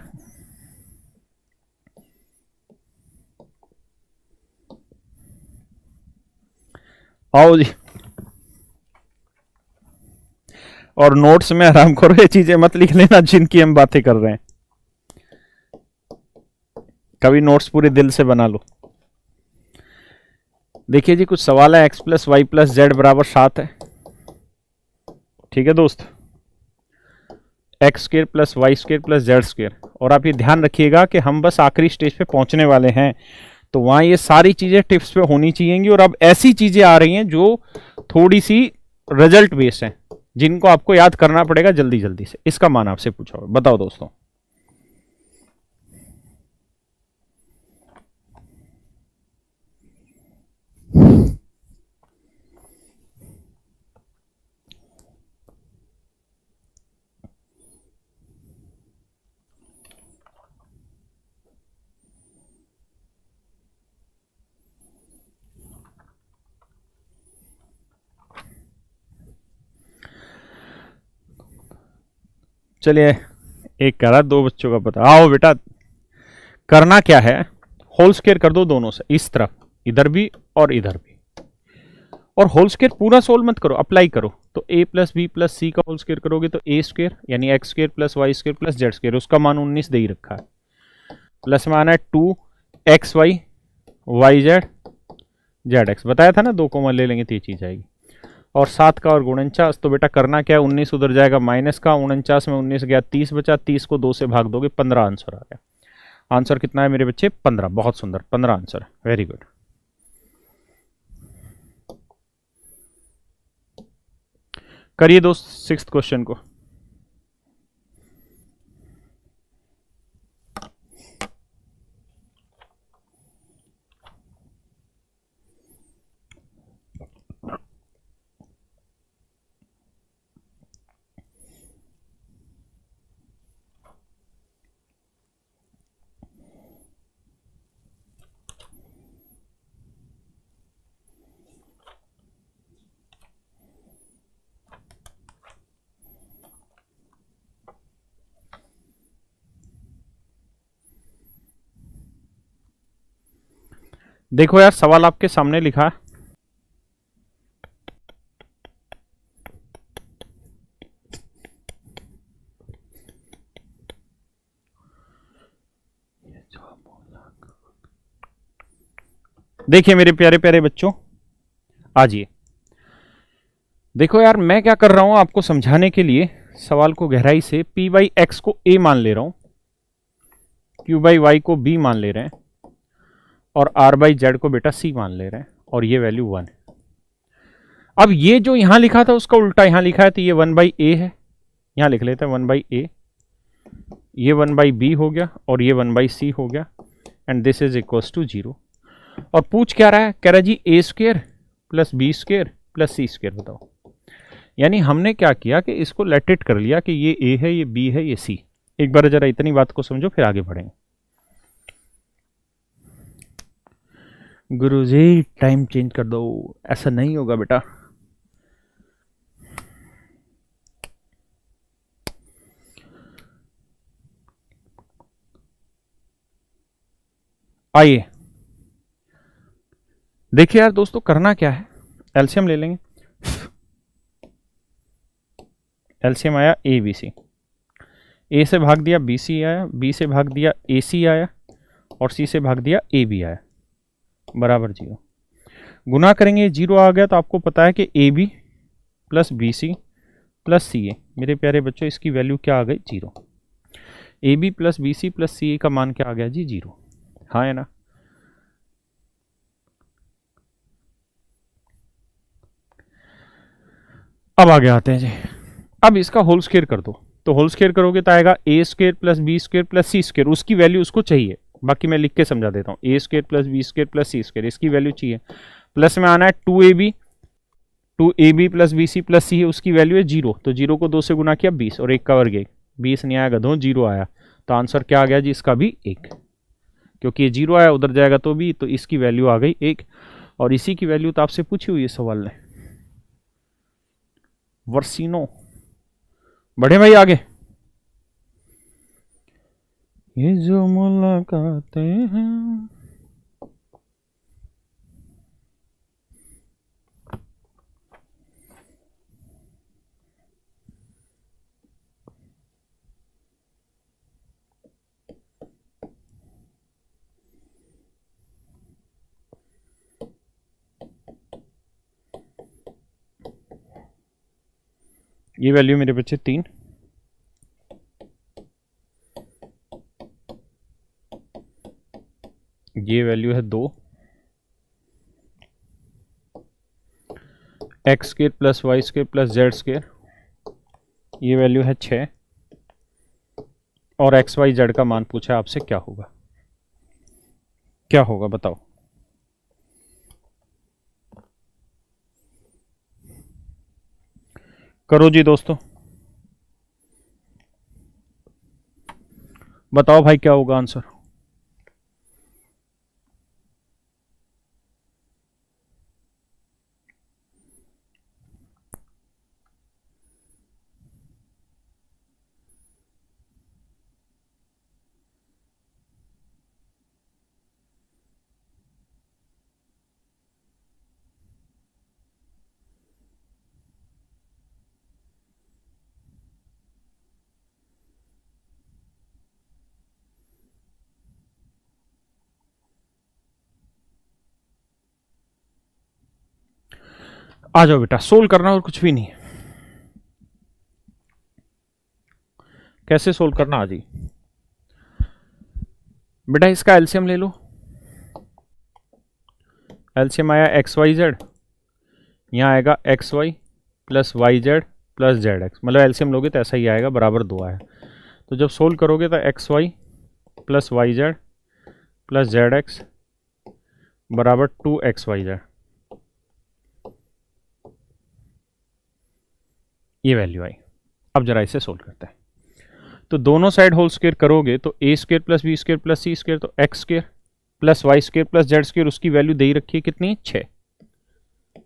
Speaker 1: आओ जी, और नोट्स में आराम करो, ये चीजें मत लिख लेना जिनकी हम बातें कर रहे हैं। कभी नोट्स पूरे दिल से बना लो। देखिए जी, कुछ सवाल है। x plus Y plus Z बराबर 7 है, ठीक है दोस्त। X square plus Y square plus Z square. और आप ये ध्यान रखिएगा कि हम बस आखिरी स्टेज पे पहुंचने वाले हैं, तो वहां ये सारी चीजें टिप्स पे होनी चाहिए। और अब ऐसी चीजें आ रही हैं जो थोड़ी सी रिजल्ट बेस्ड हैं, जिनको आपको याद करना पड़ेगा जल्दी जल्दी से। इसका मान आपसे पूछा, बताओ दोस्तों। चलिए, एक करा, दो बच्चों का पता। आओ बेटा, करना क्या है, होल स्क्वायर कर दो दोनों से, इस तरफ इधर भी और इधर भी। और होल स्क्वायर पूरा सोल्व मत करो, अप्लाई करो। तो a plus B plus C का होल स्क्वायर करोगे तो a स्क्वायर यानी X square plus Y square plus Z square, उसका मान 19 दे ही रखा है। प्लस में आना है 2xy Y Z Z x, बताया था ना, 2 कॉमन ले लेंगे तो ये चीज आएगी। और 7 का और 49, तो बेटा करना क्या है, 19 उधर जाएगा माइनस का, 49 में 19 गया 30 बचा, 30 को 2 से भाग दोगे 15 आंसर आ गया। आंसर कितना है मेरे बच्चे, 15। बहुत सुंदर, 15 आंसर है, वेरी गुड। करिए दोस्त 6th क्वेश्चन को। देखो यार, सवाल आपके सामने लिखा है। देखिए मेरे प्यारे प्यारे बच्चों, आजिए देखो यार, मैं क्या कर रहा हूं आपको समझाने के लिए सवाल को गहराई से, p बाई एक्स को a मान ले रहा हूं, q बाई वाई को b मान ले रहे हैं, और r बाई जेड को बेटा c मान ले रहे हैं, और ये वैल्यू 1 है। अब ये जो यहां लिखा था उसका उल्टा यहां लिखा है, तो ये 1 बाई ए है, यहां लिख लेते हैं 1 बाई ए, ये 1 बाई बी हो गया, और ये 1 बाई सी हो गया, and this is equals to 0। और पूछ क्या रहा है, कह रहा है जी A square plus B square plus C square बताओ। यानी हमने क्या किया कि इसको लेट इट कर लिया कि ये ए है, ये बी है, ये सी। एक बार जरा इतनी बात को समझो, फिर आगे बढ़ेंगे। गुरुजी टाइम चेंज कर दो, ऐसा नहीं होगा बेटा। आइए देखिए यार दोस्तों, करना क्या है, एलसीएम ले लेंगे। एलसीएम आया ए बी सी, ए से भाग दिया बी सी आया, बी से भाग दिया ए सी आया, और सी से भाग दिया ए बी आया, बराबर 0। गुना करेंगे 0 आ गया, तो आपको पता है कि A B plus B C plus C A, मेरे प्यारे बच्चों इसकी वैल्यू क्या आ गई 0। A B plus B C plus C A का मान क्या आ गया जी 0, हाँ है ना। अब आगे आते हैं जी, अब इसका होल स्क्वायर कर दो, तो होल स्क्वायर करोगे तो आएगा A square plus B square plus C square, उसकी वैल्यू उसको चाहिए, बाकी मैं लिख के समझा देता हूँ। A square plus B square plus C square, इसकी वैल्यू चाहिए, प्लस में आना है 2ab plus B C plus C है, उसकी वैल्यू है 0, तो 0 को 2 से गुना किया 20, और 1 का वर्ग 1, 20 नहीं आएगा, 2 0 आया, तो आंसर क्या आ गया जी इसका भी 1, क्योंकि ये 0 आया उधर जाएगा तो भी, तो इसकी वैल्यू आ गई 1। और इसी की वैल्यू तो आपसे पूछी हुई है सवाल ने, वर्सिनो। बढ़े भाई आगे, ये जो मुलाकातें हैं, ये वैल्यू मेरे बच्चे 3, ये वैल्यू है 2, X square plus Y square plus Z square, ये वैल्यू है 6, और एक्स वाई जेड का मान पूछा आपसे, क्या होगा, क्या होगा बताओ। करो जी दोस्तों, बताओ भाई क्या होगा आंसर। आ जाओ बेटा, सोल्व करना और कुछ भी नहीं। कैसे सोल्व करना आ जी बेटा, इसका एलसीएम ले लो। एलसीएम आया एक्स वाई जेड, यहाँ आएगा X Y plus Y Z plus Z X, मतलब एलसीएम लोगे तो ऐसा ही आएगा, बराबर 2 आया। तो जब सोल्व करोगे तो X Y plus Y Z plus Z X बराबर 2x वाई जेड, ये वैल्यू आई। अब जरा इसे सोल्व करते हैं, तो दोनों साइड होल स्क्वायर करोगे तो A square plus B square plus C square, तो X square plus Y square plus Z square, उसकी वैल्यू दे ही रखी है कितनी 6,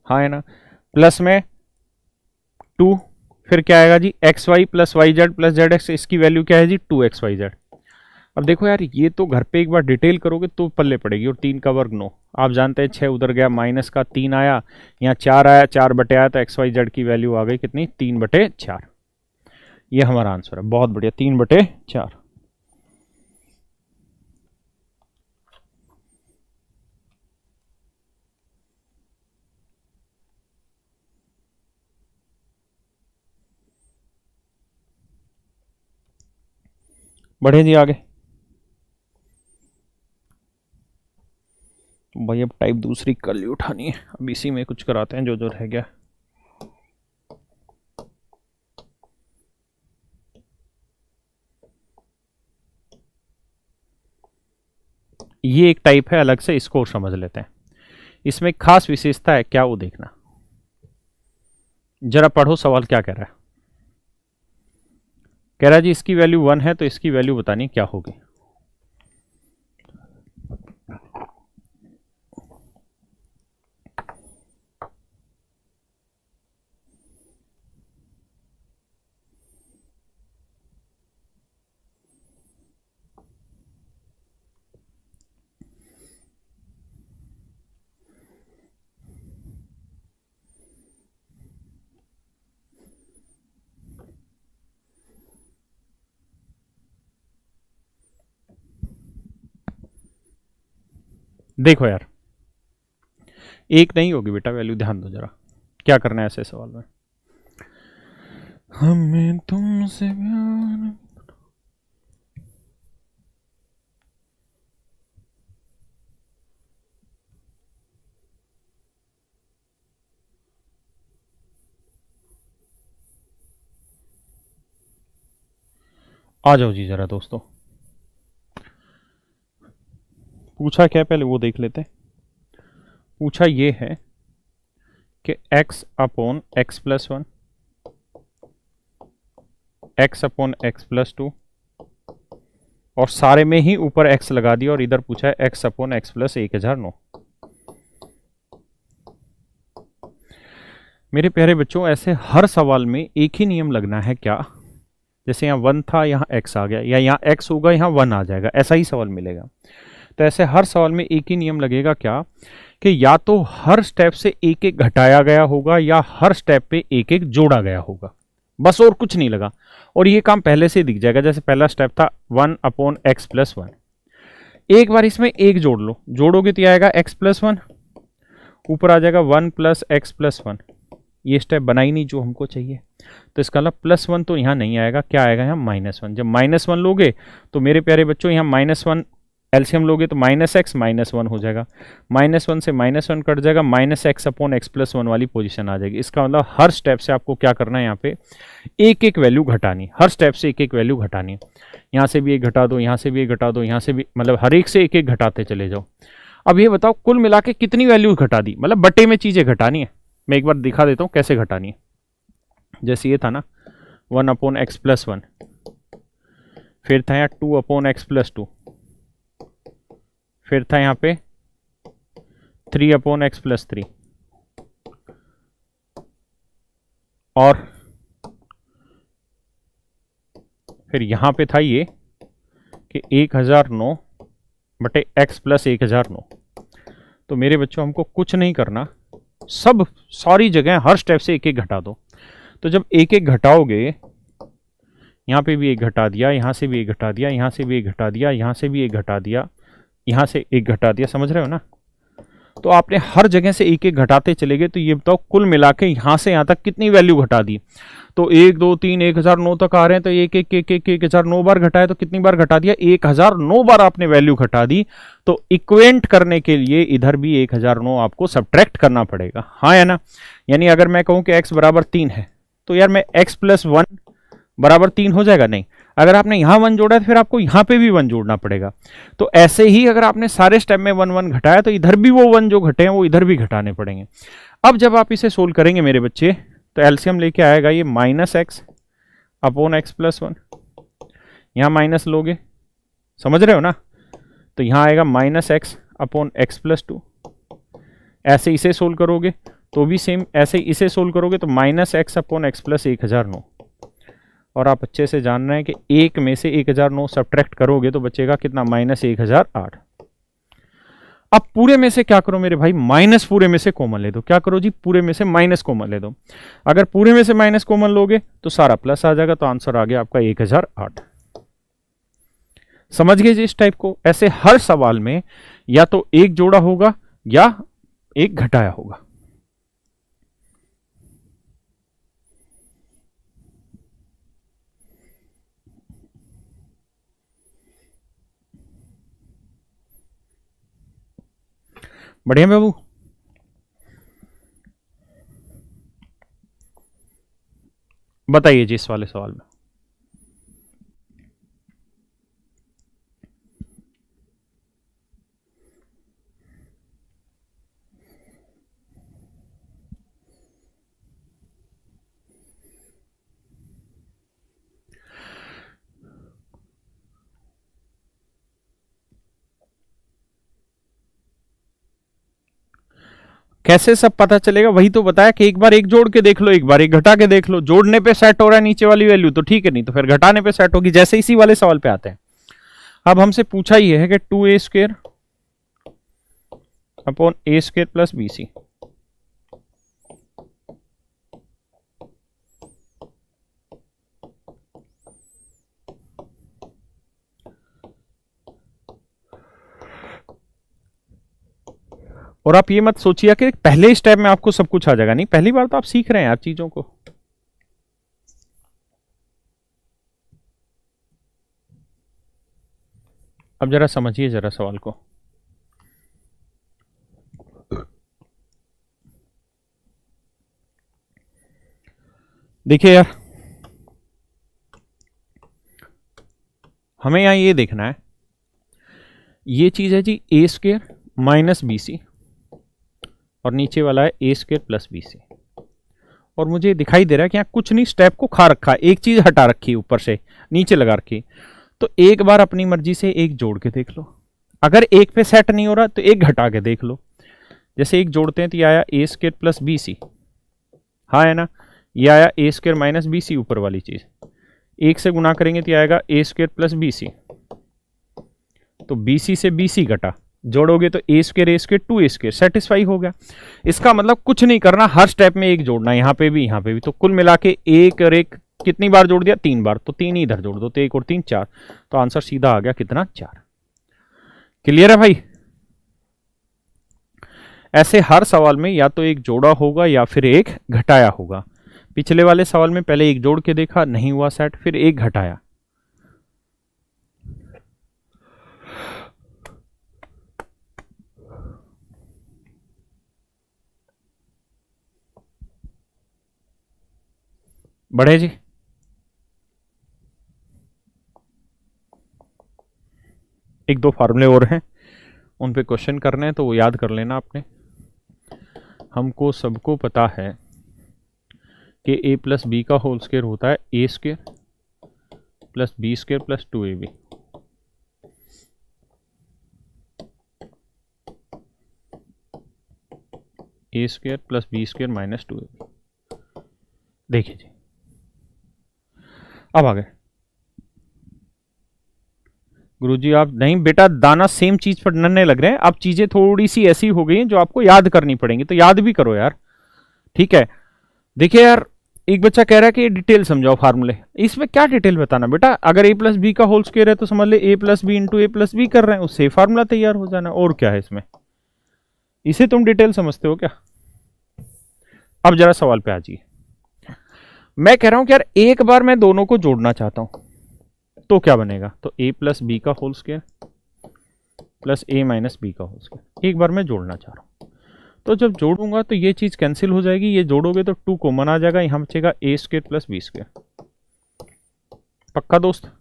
Speaker 1: हाँ है ना। प्लस में 2, फिर क्या आएगा जी X Y plus Y Z plus Z X, इसकी वैल्यू क्या है जी 2x वाई जेड। अब देखो यार, ये तो घर पे एक बार डिटेल करोगे तो पल्ले पड़ेगी, और 3 का वर्ग 9, आप जानते हैं 6 उधर गया, माइनस का 3 आया, यहाँ 4 आया, 4 बटे आया, तो एक्स वाई जेड की वैल्यू आ गई कितनी 3/4। ये हमारा आंसर है, बहुत बढ़िया, 3/4। बढ़े जी आगे। भाई अब टाइप दूसरी कर ली उठानी है, अब इसी में कुछ कराते हैं जो जो रह गया। ये एक टाइप है अलग से, इसको समझ लेते हैं। इसमें एक खास विशेषता है, क्या वो देखना। जरा पढ़ो सवाल क्या कह रहा है। कह रहा है जी इसकी वैल्यू 1 है तो इसकी वैल्यू बतानी क्या होगी। देखो यार, एक नहीं होगी बेटा वैल्यू, ध्यान दो जरा क्या करना है ऐसे सवाल में। हमें तुमसे प्यार। आ जाओ जी जरा दोस्तों, पूछा क्या पहले वो देख लेते हैं। पूछा ये है कि x upon X plus 1, x upon X plus 2, और सारे में ही ऊपर x लगा दिया, और इधर पूछा है x अपॉन एक्स प्लस 1009। मेरे प्यारे बच्चों, ऐसे हर सवाल में एक ही नियम लगना है क्या, जैसे यहाँ 1 था यहाँ x आ गया, या यहाँ x होगा यहाँ 1 आ जाएगा, ऐसा ही सवाल मिलेगा। तो ऐसे हर सवाल में एक ही नियम लगेगा क्या, कि या तो हर स्टेप से एक एक घटाया गया होगा या हर स्टेप पे एक एक जोड़ा गया होगा, बस और कुछ नहीं लगा। और ये काम पहले से दिख जाएगा, जैसे पहला स्टेप था 1 अपॉन एक्स प्लस 1। एक बार इसमें एक जोड़ लो, जोड़ोगे तो आएगा x प्लस 1, ऊपर आ जाएगा 1 प्लस एक्स प्लस 1। ये स्टेप बना ही नहीं जो हमको चाहिए, तो इसका मतलब +1 तो यहाँ नहीं आएगा, क्या आएगा यहाँ -1। जब -1 लोगे तो मेरे प्यारे बच्चों यहाँ -1 एलसीएम लोगे तो -x -1 हो जाएगा, -1 से -1 कट जाएगा, -x अपॉन एक्स प्लस 1 वाली पोजीशन आ जाएगी। इसका मतलब हर स्टेप से आपको क्या करना है, यहाँ पे एक एक वैल्यू घटानी, हर स्टेप से एक एक वैल्यू घटानी। यहाँ से भी एक घटा दो, यहाँ से भी एक घटा दो, यहाँ से भी, मतलब हर एक से एक एक घटाते चले जाओ। अब ये बताओ कुल मिला के कितनी वैल्यू घटा दी, मतलब बटे में चीजें घटानी है। मैं एक बार दिखा देता हूँ कैसे घटानी है। जैसे ये था ना 1 अपॉन एक्स प्लस 1, फिर था यहाँ 2 अपॉन एक्स प्लस 2, फिर था यहाँ पे 3 अपॉन एक्स प्लस 3, और फिर यहाँ पे था ये कि 1009 बटे एक्स प्लस 1009। तो मेरे बच्चों हमको कुछ नहीं करना, सब सारी जगह हर स्टेप से एक एक घटा दो। तो जब एक एक घटाओगे, यहाँ पे भी एक घटा दिया, यहाँ से भी एक घटा दिया, यहाँ से भी एक घटा दिया, यहाँ से भी एक घटा दिया, यहाँ से एक घटा दिया, समझ रहे हो ना। तो आपने हर जगह से एक एक घटाते चले गए, तो ये बताओ कुल मिला के यहाँ से यहाँ तक कितनी वैल्यू घटा दी। तो 1 2 3 1009 तक आ रहे हैं, तो एक एक एक एक 1009 बार घटाया, तो कितनी बार घटा दिया, 1009 बार आपने वैल्यू घटा दी। तो इक्वेंट करने के लिए इधर भी 1009 आपको सब्ट्रैक्ट करना पड़ेगा, हाँ या ना। यानी अगर मैं कहूं कि x बराबर 3 है, तो यार मैं x प्लस 1 बराबर 3 हो जाएगा, नहीं। अगर आपने यहां 1 जोड़ा है तो फिर आपको यहां पे भी 1 जोड़ना पड़ेगा। तो ऐसे ही अगर आपने सारे स्टेप में 1 1 घटाया, तो इधर भी वो 1 जो घटे हैं वो इधर भी घटाने पड़ेंगे। अब जब आप इसे सोल्व करेंगे मेरे बच्चे, तो एलसीएम लेके आएगा ये -x अपॉन एक्स प्लस 1, यहां माइनस लोगे, समझ रहे हो ना। तो यहां आएगा -x अपॉन एक्स प्लस 2। ऐसे इसे सोल्व करोगे तो भी सेम, ऐसे इसे सोल्व करोगे तो -x अपॉन एक्स प्लस 1009। और आप अच्छे से जान रहे हैं कि एक में से 1009 सब्ट्रैक्ट करोगे तो बचेगा कितना, -1008। अब पूरे में से क्या करो मेरे भाई, माइनस पूरे में से कॉमन ले दो। क्या करो जी, पूरे में से माइनस कॉमन ले दो। अगर पूरे में से माइनस कॉमन लोगे तो सारा प्लस आ जाएगा, तो आंसर आ गया आपका 1008। समझ गए जी इस टाइप को। ऐसे हर सवाल में या तो एक जोड़ा होगा या एक घटाया होगा। बढ़िया बाबू, बताइए जी इस वाले सवाल में। कैसे सब पता चलेगा? वही तो बताया कि एक बार एक जोड़ के देख लो, एक बार एक घटा के देख लो। जोड़ने पे सेट हो रहा है नीचे वाली वैल्यू तो ठीक है, नहीं तो फिर घटाने पे सेट होगी। जैसे इसी वाले सवाल पे आते हैं। अब हमसे पूछा ये है कि 2a² upon a² plus bc, और आप ये मत सोचिए कि पहले स्टेप में आपको सब कुछ आ जाएगा। नहीं, पहली बार तो आप सीख रहे हैं यार चीजों को। अब जरा समझिए जरा सवाल को। देखिए यार, हमें यहां ये देखना है, ये चीज है जी a² माइनस bc और नीचे वाला है a² प्लस bc। और मुझे दिखाई दे रहा है कि यहाँ कुछ नहीं, स्टेप को खा रखा है, एक चीज हटा रखी है ऊपर से नीचे लगा रखी। तो एक बार अपनी मर्जी से एक जोड़ के देख लो। अगर एक पे सेट नहीं हो रहा तो एक घटा के देख लो। जैसे एक जोड़ते हैं तो ये आया a² प्लस bc, हाँ है ना। ये आया a² माइनस bc, ऊपर वाली चीज। एक से गुना करेंगे तो आएगा a² प्लस bc, तो bc से bc घटा, जोड़ोगे तो a² 2a², सेटिस्फाई हो गया। इसका मतलब कुछ नहीं करना, हर स्टेप में एक जोड़ना, यहाँ पे भी यहाँ पे भी। तो कुल मिला के एक और एक कितनी बार जोड़ दिया? 3 बार। तो 3 ही इधर जोड़ दो, तो 1 और 3 4। तो आंसर सीधा आ गया कितना? 4। क्लियर है भाई? ऐसे हर सवाल में या तो एक जोड़ा होगा या फिर एक घटाया होगा। पिछले वाले सवाल में पहले एक जोड़ के देखा, नहीं हुआ सेट, फिर एक घटाया। बढ़े जी? एक दो फार्मूले और हैं, उन पे क्वेश्चन करने हैं तो वो याद कर लेना आपने। हमको सबको पता है कि a प्लस बी का होल स्क्वायर होता है a² plus b² plus 2ab। a² plus b² minus 2ab। देखिए जी, अब आ गए गुरुजी। आप नहीं बेटा, दाना सेम चीज पर नन्हे लग रहे हैं। अब चीजें थोड़ी सी ऐसी हो गई हैं जो आपको याद करनी पड़ेंगी, तो याद भी करो यार, ठीक है। देखिए यार, एक बच्चा कह रहा है कि डिटेल समझाओ फार्मूले। इसमें क्या डिटेल बताना बेटा? अगर a प्लस बी का होल स्क्वायर है तो समझ ले a plus B into a plus B कर रहे हैं, उससे फार्मूला तैयार हो जाना। और क्या है इसमें? इसे तुम डिटेल समझते हो क्या? अब जरा सवाल पे आ जाइए। मैं कह रहा हूं कि यार एक बार मैं दोनों को जोड़ना चाहता हूं, तो क्या बनेगा? तो a प्लस बी का whole square plus a minus B का होल स्क्वायर। एक बार मैं जोड़ना चाह रहा हूं, तो जब जोड़ूंगा तो ये चीज कैंसिल हो जाएगी। ये जोड़ोगे तो 2 कॉमन आ जाएगा, यहां बचेगा a² प्लस b²। पक्का दोस्त?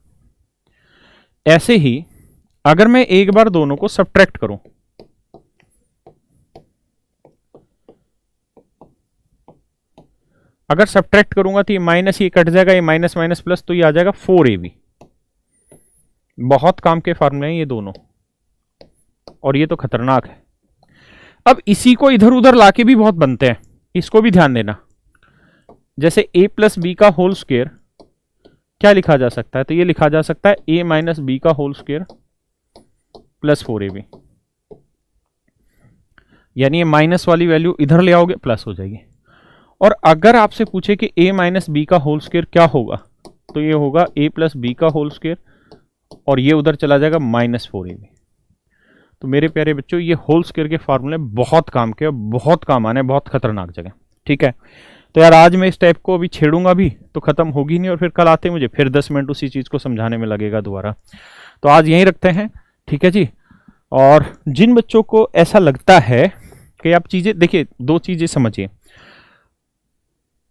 Speaker 1: ऐसे ही अगर मैं एक बार दोनों को सब्ट्रैक्ट करूं, अगर सब्ट्रैक्ट करूंगा तो ये माइनस ये कट जाएगा, ये माइनस माइनस प्लस, तो ये आ जाएगा 4ab। बहुत काम के फार्मूले हैं ये दोनों, और ये तो खतरनाक है। अब इसी को इधर उधर लाके भी बहुत बनते हैं, इसको भी ध्यान देना। जैसे a प्लस बी का होल स्क्वायर क्या लिखा जा सकता है? तो ये लिखा जा सकता है a माइनस बी का होल स्क्वायर प्लस 4ab। यानी ये माइनस वाली वैल्यू इधर ले आओगे, प्लस हो जाएगी। और अगर आपसे पूछे कि a माइनस बी का होल स्क्वायर क्या होगा, तो ये होगा a प्लस बी का होल स्क्वायर, और ये उधर चला जाएगा माइनस 4ab। तो मेरे प्यारे बच्चों, ये होल स्क्वायर के फार्मूले बहुत काम के, बहुत काम आने, बहुत खतरनाक जगह, ठीक है। तो यार आज मैं इस टाइप को अभी छेड़ूंगा भी तो खत्म होगी नहीं, और फिर कल आते मुझे फिर 10 मिनट उसी चीज को समझाने में लगेगा दोबारा। तो आज यहीं रखते हैं, ठीक है जी। और जिन बच्चों को ऐसा लगता है कि आप चीजें देखिए, दो चीजें समझिए।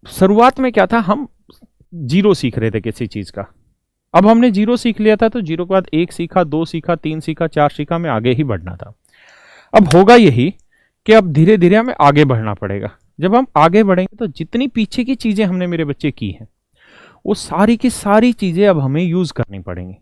Speaker 1: शुरुआत में क्या था, हम जीरो सीख रहे थे किसी चीज का। अब हमने जीरो सीख लिया था, तो जीरो के बाद एक सीखा, दो सीखा, तीन सीखा, चार सीखा, हमें आगे ही बढ़ना था। अब होगा यही कि अब धीरे धीरे हमें आगे बढ़ना पड़ेगा। जब हम आगे बढ़ेंगे तो जितनी पीछे की चीजें हमने मेरे बच्चे की हैं, वो सारी की सारी चीजें अब हमें यूज करनी पड़ेंगी।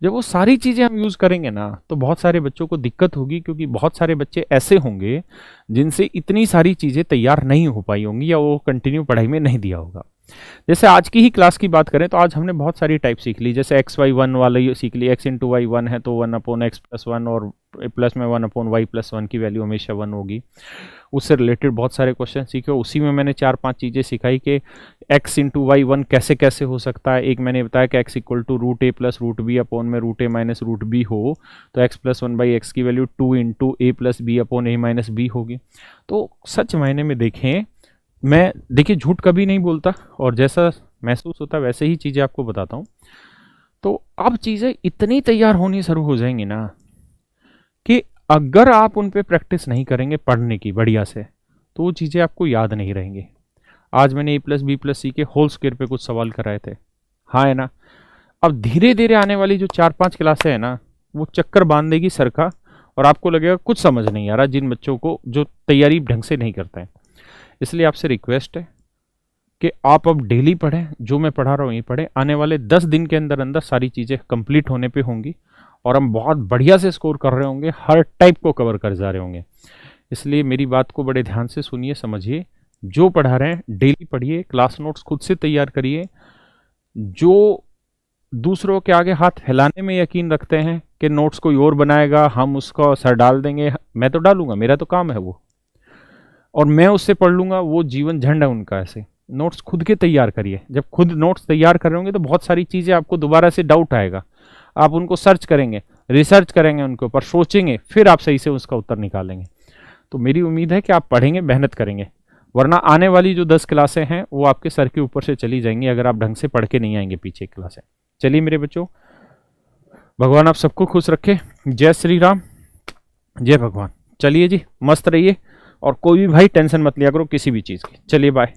Speaker 1: जब वो सारी चीजें हम यूज करेंगे ना, तो बहुत सारे बच्चों को दिक्कत होगी, क्योंकि बहुत सारे बच्चे ऐसे होंगे जिनसे इतनी सारी चीजें तैयार नहीं हो पाई होंगी, या वो कंटिन्यू पढ़ाई में नहीं दिया होगा। जैसे आज की ही क्लास की बात करें तो आज हमने बहुत सारी टाइप सीख ली। जैसे एक्स वाई वन वाला ये सीख ली, एक्स इंटू वाई वन है तो one upon X plus one, और प्लस में one upon Y plus one की वैल्यू हमेशा वन होगी। उससे रिलेटेड बहुत सारे क्वेश्चन सीखे। उसी में मैंने चार पांच चीज़ें सिखाई कि एक्स इंटू वाई वन कैसे कैसे हो सकता है। एक मैंने बताया कि X equal to root A plus root B upon में root A minus root B हो, तो X plus one by X की value two into A plus B upon A minus B होगी। तो सच मायने में देखें, मैं देखिए झूठ कभी नहीं बोलता, और जैसा महसूस होता है वैसे ही चीज़ें आपको बताता हूँ। तो अब चीज़ें इतनी तैयार होनी शुरू हो जाएंगी ना, कि अगर आप उन पे प्रैक्टिस नहीं करेंगे पढ़ने की बढ़िया से, तो वो चीज़ें आपको याद नहीं रहेंगी। आज मैंने ए प्लस बी प्लस सी के होल स्क्वायर पे कुछ सवाल कराए थे, हाँ है ना। अब धीरे धीरे आने वाली जो चार पांच क्लासें है ना, वो चक्कर बांध देगी सर का, और आपको लगेगा कुछ समझ नहीं आ रहा, जिन बच्चों को जो तैयारी ढंग से नहीं करते हैं। इसलिए आपसे रिक्वेस्ट है कि आप अब डेली पढ़ें, जो मैं पढ़ा रहा हूँ ये पढ़ें। आने वाले 10 दिन के अंदर अंदर सारी चीज़ें कंप्लीट होने पे होंगी, और हम बहुत बढ़िया से स्कोर कर रहे होंगे, हर टाइप को कवर कर जा रहे होंगे। इसलिए मेरी बात को बड़े ध्यान से सुनिए, समझिए। जो पढ़ा रहे हैं डेली पढ़िए, क्लास नोट्स खुद से तैयार करिए। जो दूसरों के आगे हाथ फैलाने में यकीन रखते हैं कि नोट्स कोई और बनाएगा, हम उसका सर डाल देंगे, मैं तो डालूंगा, मेरा तो काम है वो, और मैं उससे पढ़ लूंगा, वो जीवन झंड है उनका। ऐसे नोट्स खुद के तैयार करिए। जब खुद नोट्स तैयार कर रहे होंगे तो बहुत सारी चीज़ें आपको दोबारा से डाउट आएगा, आप उनको सर्च करेंगे, रिसर्च करेंगे, उनके ऊपर सोचेंगे, फिर आप सही से उसका उत्तर निकालेंगे। तो मेरी उम्मीद है कि आप पढ़ेंगे, मेहनत करेंगे, वरना आने वाली जो 10 क्लासें हैं वो आपके सर के ऊपर से चली जाएंगी, अगर आप ढंग से पढ़ के नहीं आएंगे पीछे क्लासें। चलिए मेरे बच्चों, भगवान आप सबको खुश रखे। जय श्री राम, जय भगवान। चलिए जी, मस्त रहिए, और कोई भी भाई टेंशन मत लिया करो किसी भी चीज़ की। चलिए बाय।